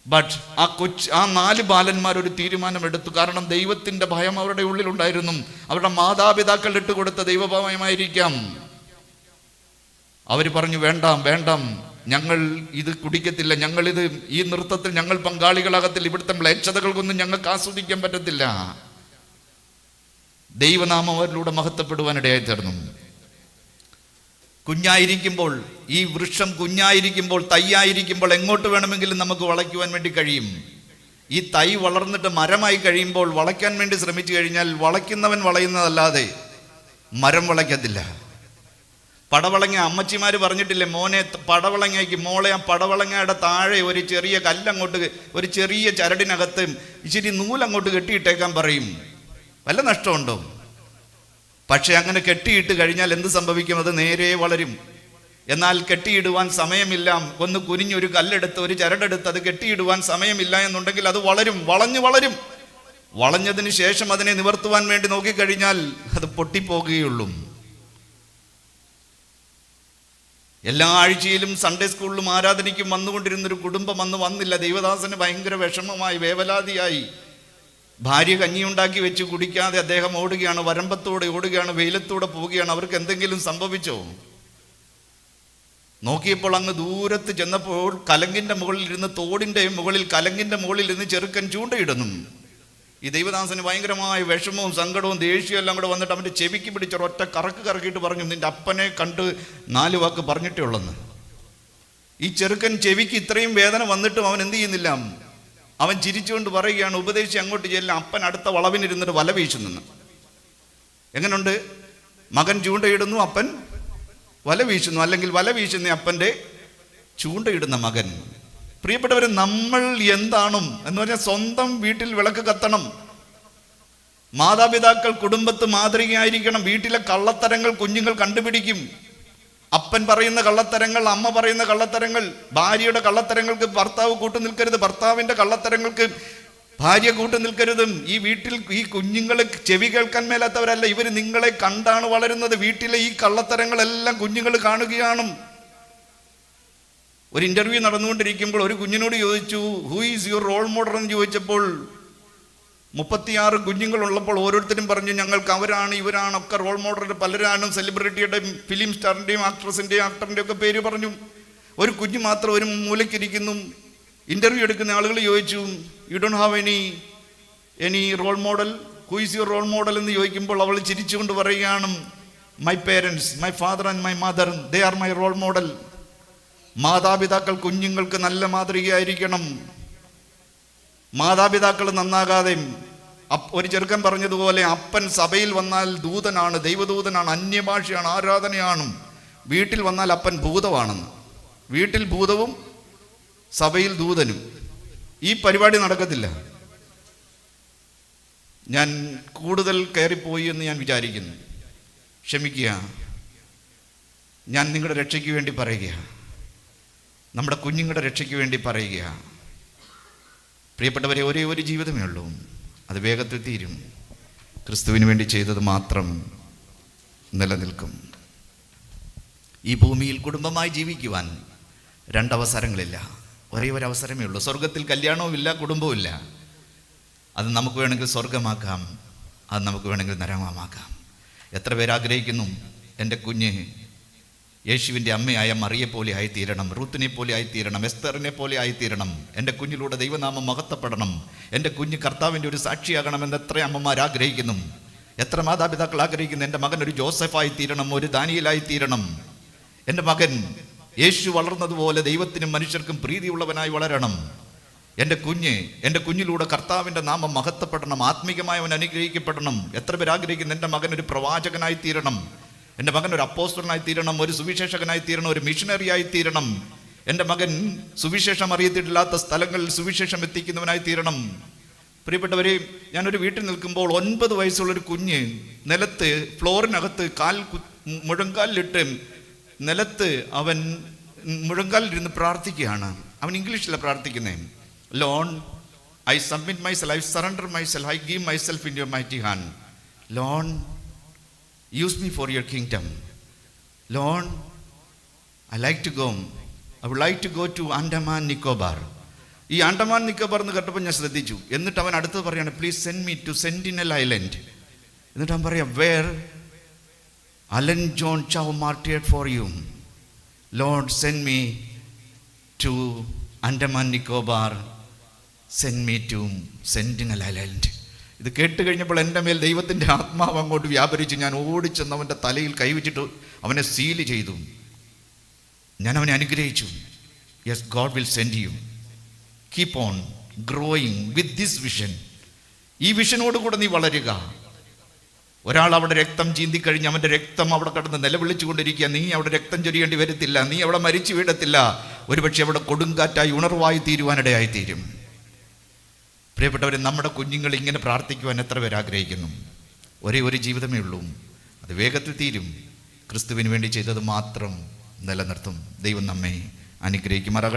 ബട്ട് ആ 4 ബാലന്മാർ ഒരു തീരുമാനമെടുത്തു. കാരണം ദൈവത്തിന്റെ ഭയം അവരുടെ ഉള്ളിലുണ്ടായിരുന്നു. അവരുടെ മാതാപിതാക്കൾ ഇട്ടുകൊടുത്ത ദൈവഭയമായിരിക്കാം. അവർ പറഞ്ഞു, വേണ്ട വേണ്ട, ഞങ്ങൾ ഇത് കുടിക്കത്തില്ല, ഞങ്ങളിത് ഈ നൃത്തത്തിൽ ഞങ്ങൾ പങ്കാളികളാകത്തില്ല, ഇവിടുത്തെ മ്ലേച്ഛതകൾക്കൊന്നും ഞങ്ങൾക്ക് ആസ്വദിക്കാൻ പറ്റത്തില്ല. ദൈവനാമം അവരിലൂടെ മഹത്വപ്പെടുവാനിടയായി തീർന്നു. കുഞ്ഞായിരിക്കുമ്പോൾ, ഈ വൃക്ഷം കുഞ്ഞായിരിക്കുമ്പോൾ, തൈയായിരിക്കുമ്പോൾ എങ്ങോട്ട് വേണമെങ്കിലും നമുക്ക് വളയ്ക്കുവാൻ വേണ്ടി കഴിയും. ഈ തൈ വളർന്നിട്ട് മരമായി കഴിയുമ്പോൾ വളയ്ക്കാൻ വേണ്ടി ശ്രമിച്ചു കഴിഞ്ഞാൽ വളയ്ക്കുന്നവൻ വളയുന്നതല്ലാതെ മരം വളയ്ക്കത്തില്ല. പടവളങ്ങ അമ്മച്ചിമാർ പറഞ്ഞിട്ടില്ലേ, മോനെ പടവളങ്ങയ്ക്ക്, മോളെ ആ പടവളങ്ങയുടെ താഴെ ഒരു ചെറിയ കല്ലങ്ങോട്ട്, ഒരു ചെറിയ ചരടിനകത്ത് ഇച്ചിരി നൂലങ്ങോട്ട് കെട്ടിയിട്ടേക്കാൻ പറയും. വല്ല നഷ്ടമുണ്ടോ? പക്ഷെ അങ്ങനെ കെട്ടിയിട്ട് കഴിഞ്ഞാൽ എന്ത് സംഭവിക്കും? അത് നേരെ വളരും. എന്നാൽ കെട്ടിയിടുവാൻ സമയമില്ല. ഒന്ന് കുനിഞ്ഞൊരു കല്ലെടുത്ത്, ഒരു ചരടെടുത്ത് അത് കെട്ടിയിടുവാൻ സമയമില്ല എന്നുണ്ടെങ്കിൽ അത് വളരും, വളരും. വളഞ്ഞതിന് ശേഷം അതിനെ നിവർത്തുവാൻ വേണ്ടി നോക്കിക്കഴിഞ്ഞാൽ അത് പൊട്ടിപ്പോകുകയുള്ളൂ. എല്ലാ ആഴ്ചയിലും സൺഡേ സ്കൂളിലും ആരാധനയ്ക്കും വന്നുകൊണ്ടിരുന്നൊരു കുടുംബം അന്ന് വന്നില്ല. ദൈവദാസന് ഭയങ്കര വിഷമമായി, വേവലാതിയായി. ഭാര്യ കഞ്ഞിയുണ്ടാക്കി വെച്ച് കുടിക്കാതെ അദ്ദേഹം ഓടുകയാണ്, വരമ്പത്തൂടെ ഓടുകയാണ്, വെയിലത്തൂടെ പോവുകയാണ്. അവർക്ക് എന്തെങ്കിലും സംഭവിച്ചോ? നോക്കിയപ്പോൾ അങ്ങ് ദൂരത്ത് ചെന്നപ്പോൾ കലങ്കിന്റെ മുകളിൽ ഇരുന്ന്, തോടിന്റെ മുകളിൽ കലങ്കിന്റെ മുകളിൽ ഇരുന്ന് ചെറുക്കൻ ചൂണ്ടയിടുന്നു. ഈ ദൈവദാസന് ഭയങ്കരമായ വിഷമവും സങ്കടവും ദേഷ്യവും എല്ലാം കൂടെ വന്നിട്ട് അവൻ്റെ ചെവിക്ക് പിടിച്ച ഒറ്റ കറക്കിയിട്ട് പറഞ്ഞു, നിന്റെ അപ്പനെ കണ്ട് 4 വാക്ക് പറഞ്ഞിട്ടേ ഉള്ളെന്ന്. ഈ ചെറുക്കൻ ചെവിക്ക് ഇത്രയും വേദന വന്നിട്ടും അവൻ എന്ത് ചെയ്യുന്നില്ല? അവൻ ചിരിച്ചുകൊണ്ട് പറയുകയാണ്, ഉപദേശിച്ച് അങ്ങോട്ട് ചെല്ലാം. അപ്പൻ അടുത്ത വളവിനിരുന്നിട്ട് വല വീശുന്നു. എങ്ങനെയുണ്ട്? മകൻ ചൂണ്ടയിടുന്നു, അപ്പൻ വല വീശുന്നു, അല്ലെങ്കിൽ വല വീശുന്ന അപ്പൻ്റെ ചൂണ്ടയിടുന്ന മകൻ. പ്രിയപ്പെട്ടവരെ, നമ്മൾ എന്താണും എന്ന് പറഞ്ഞാൽ സ്വന്തം വീട്ടിൽ വിളക്ക് കത്തണം. മാതാപിതാക്കൾ കുടുംബത്ത് മാതൃകയായിരിക്കണം. വീട്ടിലെ കള്ളത്തരങ്ങൾ കുഞ്ഞുങ്ങൾ കണ്ടുപിടിക്കും. അപ്പൻ പറയുന്ന കള്ളത്തരങ്ങൾ, അമ്മ പറയുന്ന കള്ളത്തരങ്ങൾ, ഭാര്യയുടെ കള്ളത്തരങ്ങൾക്ക് ഭർത്താവ് കൂട്ടു നിൽക്കരുത്, ഭർത്താവിന്റെ കള്ളത്തരങ്ങൾക്ക് ഭാര്യ കൂട്ടു നിൽക്കരുതും. ഈ വീട്ടിൽ ഈ കുഞ്ഞുങ്ങൾ ചെവി കേൾക്കാൻ മേലാത്തവരല്ല, ഇവർ നിങ്ങളെ കണ്ടാണ് വളരുന്നത്. വീട്ടിലെ ഈ കള്ളത്തരങ്ങളെല്ലാം കുഞ്ഞുങ്ങൾ കാണുകയാണ്. ഒരു ഇന്റർവ്യൂ നടന്നുകൊണ്ടിരിക്കുമ്പോൾ ഒരു കുഞ്ഞിനോട് ചോദിച്ചു, who is your role model എന്ന് ചോദിച്ചപ്പോൾ 36 കുഞ്ഞുങ്ങളുള്ളപ്പോൾ ഓരോരുത്തരും പറഞ്ഞു, ഞങ്ങൾക്ക് അവരാണ് ഇവരാണൊക്കെ റോൾ മോഡൽ. പലരാണ് സെലിബ്രിറ്റിയുടെ, ഫിലിം സ്റ്റാറിൻ്റെയും ആക്ട്രസിൻ്റെയും ആക്ടറിൻ്റെയും ഒക്കെ പേര് പറഞ്ഞു. ഒരു കുഞ്ഞ് മാത്രം ഒരു മൂലയ്ക്കിരിക്കുന്നു. ഇന്റർവ്യൂ എടുക്കുന്ന ആളുകൾ ചോദിച്ചു, you don't have any role model, who is your role model എന്ന് ചോദിക്കുമ്പോൾ അവൾ ചിരിച്ചുകൊണ്ട് പറയുകയാണ്, my parents, my father and my mother, they are my role model. മാതാപിതാക്കൾ കുഞ്ഞുങ്ങൾക്ക് നല്ല മാതൃകയായിരിക്കണം. മാതാപിതാക്കൾ നന്നാകാതെ, ഒരു ചെറുക്കൻ പറഞ്ഞതുപോലെ, അപ്പൻ സഭയിൽ വന്നാൽ ദൂതനാണ്, ദൈവദൂതനാണ്, അന്യഭാഷയാണ്, ആരാധനയാണ്. വീട്ടിൽ വന്നാൽ അപ്പൻ ഭൂതമാണെന്ന്. വീട്ടിൽ ഭൂതവും സഭയിൽ ദൂതനും. ഈ പരിപാടി നടക്കത്തില്ല. ഞാൻ കൂടുതൽ കയറിപ്പോയി എന്ന് ഞാൻ വിചാരിക്കുന്നു. ക്ഷമിക്കുക. ഞാൻ നിങ്ങളുടെ രക്ഷയ്ക്ക് വേണ്ടി പറയുക, നമ്മുടെ കുഞ്ഞുങ്ങളുടെ രക്ഷയ്ക്ക് വേണ്ടി പറയുക. പ്രിയപ്പെട്ടവരെ, ഒരേ ഒരു ജീവിതമേ ഉള്ളൂ, അത് വേഗത്തിൽ തീരും. ക്രിസ്തുവിന് വേണ്ടി ചെയ്തത് മാത്രം നിലനിൽക്കും. ഈ ഭൂമിയിൽ കുടുംബമായി ജീവിക്കുവാൻ 2 അവസരങ്ങളില്ല, ഒരേ ഒരു അവസരമേ ഉള്ളൂ. സ്വർഗത്തിൽ കല്യാണവും ഇല്ല, കുടുംബവും ഇല്ല. അത് നമുക്ക് വേണമെങ്കിൽ സ്വർഗമാക്കാം, അത് നമുക്ക് വേണമെങ്കിൽ നരകമാക്കാം. എത്ര പേര് ആഗ്രഹിക്കുന്നു, എൻ്റെ കുഞ്ഞ് യേശുവിൻ്റെ അമ്മയായ മറിയെ പോലെ ആയിത്തീരണം, റൂത്തിനെ പോലെ ആയിത്തീരണം, എസ്തറിനെ പോലെ ആയിത്തീരണം. എൻ്റെ കുഞ്ഞിലൂടെ ദൈവനാമം മഹത്വപ്പെടണം, എൻ്റെ കുഞ്ഞ് കർത്താവിൻ്റെ ഒരു സാക്ഷിയാകണമെന്ന് എത്ര അമ്മമാർ ആഗ്രഹിക്കുന്നു, എത്ര മാതാപിതാക്കൾ ആഗ്രഹിക്കുന്നു. എൻ്റെ മകൻ ഒരു ജോസഫായി തീരണം, ഒരു ദാനിയേലായി തീരണം. എൻ്റെ മകൻ യേശു വളർന്നതുപോലെ ദൈവത്തിനും മനുഷ്യർക്കും പ്രീതിയുള്ളവനായി വളരണം. എൻ്റെ കുഞ്ഞിലൂടെ കർത്താവിൻ്റെ നാമം മഹത്വപ്പെടണം, ആത്മീകമായി അവൻ അനുഗ്രഹിക്കപ്പെടണം. എത്ര പേർ ആഗ്രഹിക്കുന്നു, എൻ്റെ മകൻ ഒരു പ്രവാചകനായി തീരണം, എൻ്റെ മകൻ ഒരു അപ്പോസ്തലനായി തീരണം, ഒരു സുവിശേഷകനായി തീരണം, ഒരു മിഷനറിയായി തീരണം. എൻ്റെ മകൻ സുവിശേഷം അറിയത്തില്ലാത്ത സ്ഥലങ്ങളിൽ സുവിശേഷം എത്തിക്കുന്നവനായി തീരണം. പ്രിയപ്പെട്ടവരെ, ഞാനൊരു വീട്ടിൽ നിൽക്കുമ്പോൾ 9 വയസ്സുള്ളൊരു കുഞ്ഞ് നിലത്ത്, ഫ്ലോറിനകത്ത് മുഴങ്കാലിലിട്ട് നിലത്ത് അവൻ മുഴങ്കാലിലിരുന്ന് പ്രാർത്ഥിക്കുകയാണ്. അവൻ ഇംഗ്ലീഷിലാണ് പ്രാർത്ഥിക്കുന്നത്. Loan I submit myself, I surrender myself, I give myself in your mighty hand. Loan use me for your kingdom. Lord, I like to go. I would like to go to Andaman Nicobar. ഈ ആൻഡമാൻ നിക്കോബാർ എന്ന് കേട്ടപ്പോൾ ഞാൻ ശ്രദ്ധിച്ചു. എന്നിട്ട് അവൻ അടുത്തത് പറയാണ്, please send me to Sentinel Island. എന്നിട്ട് അവൻ പറയാം, where Allen John Chau martyred for you. Lord send me to Andaman Nicobar, send me to Sentinel Island. ഇത് കേട്ട് കഴിഞ്ഞപ്പോൾ എൻ്റെ മേൽ ദൈവത്തിൻ്റെ ആത്മാവ് അങ്ങോട്ട് വ്യാപരിച്ച് ഞാൻ ഓടിച്ചെന്ന് അവൻ്റെ തലയിൽ കൈവച്ചിട്ട് അവനെ സീൽ ചെയ്തു. ഞാൻ അവനെ അനുഗ്രഹിച്ചു. Yes, God will send you. Keep on growing with this vision. ഈ വിഷനോട് കൂടെ നീ വളരുക. ഒരാൾ അവിടെ രക്തം ചീന്തിക്കഴിഞ്ഞ് അവൻ്റെ രക്തം അവിടെ കിടന്ന് നിലവിളിച്ചുകൊണ്ടിരിക്കുക. നീ അവിടെ രക്തം ചൊരിയേണ്ടി വരത്തില്ല, നീ അവിടെ മരിച്ചു വീഴത്തില്ല. ഒരുപക്ഷെ അവിടെ കൊടുങ്കാറ്റായി ഉണർവായി തീരുവാനിടയായി തീരും. പ്രിയപ്പെട്ടവരെ, നമ്മുടെ കുഞ്ഞുങ്ങൾ ഇങ്ങനെ പ്രാർത്ഥിക്കുവാൻ എത്ര പേർ ആഗ്രഹിക്കുന്നു? ഒരേ ഒരു ജീവിതമേ ഉള്ളൂ, അത് വേഗത്തിൽ തീരും. ക്രിസ്തുവിന് വേണ്ടി ചെയ്തത് മാത്രം നിലനിർത്തും. ദൈവം നമ്മെ അനുഗ്രഹിക്കുമാറാകട്ടെ.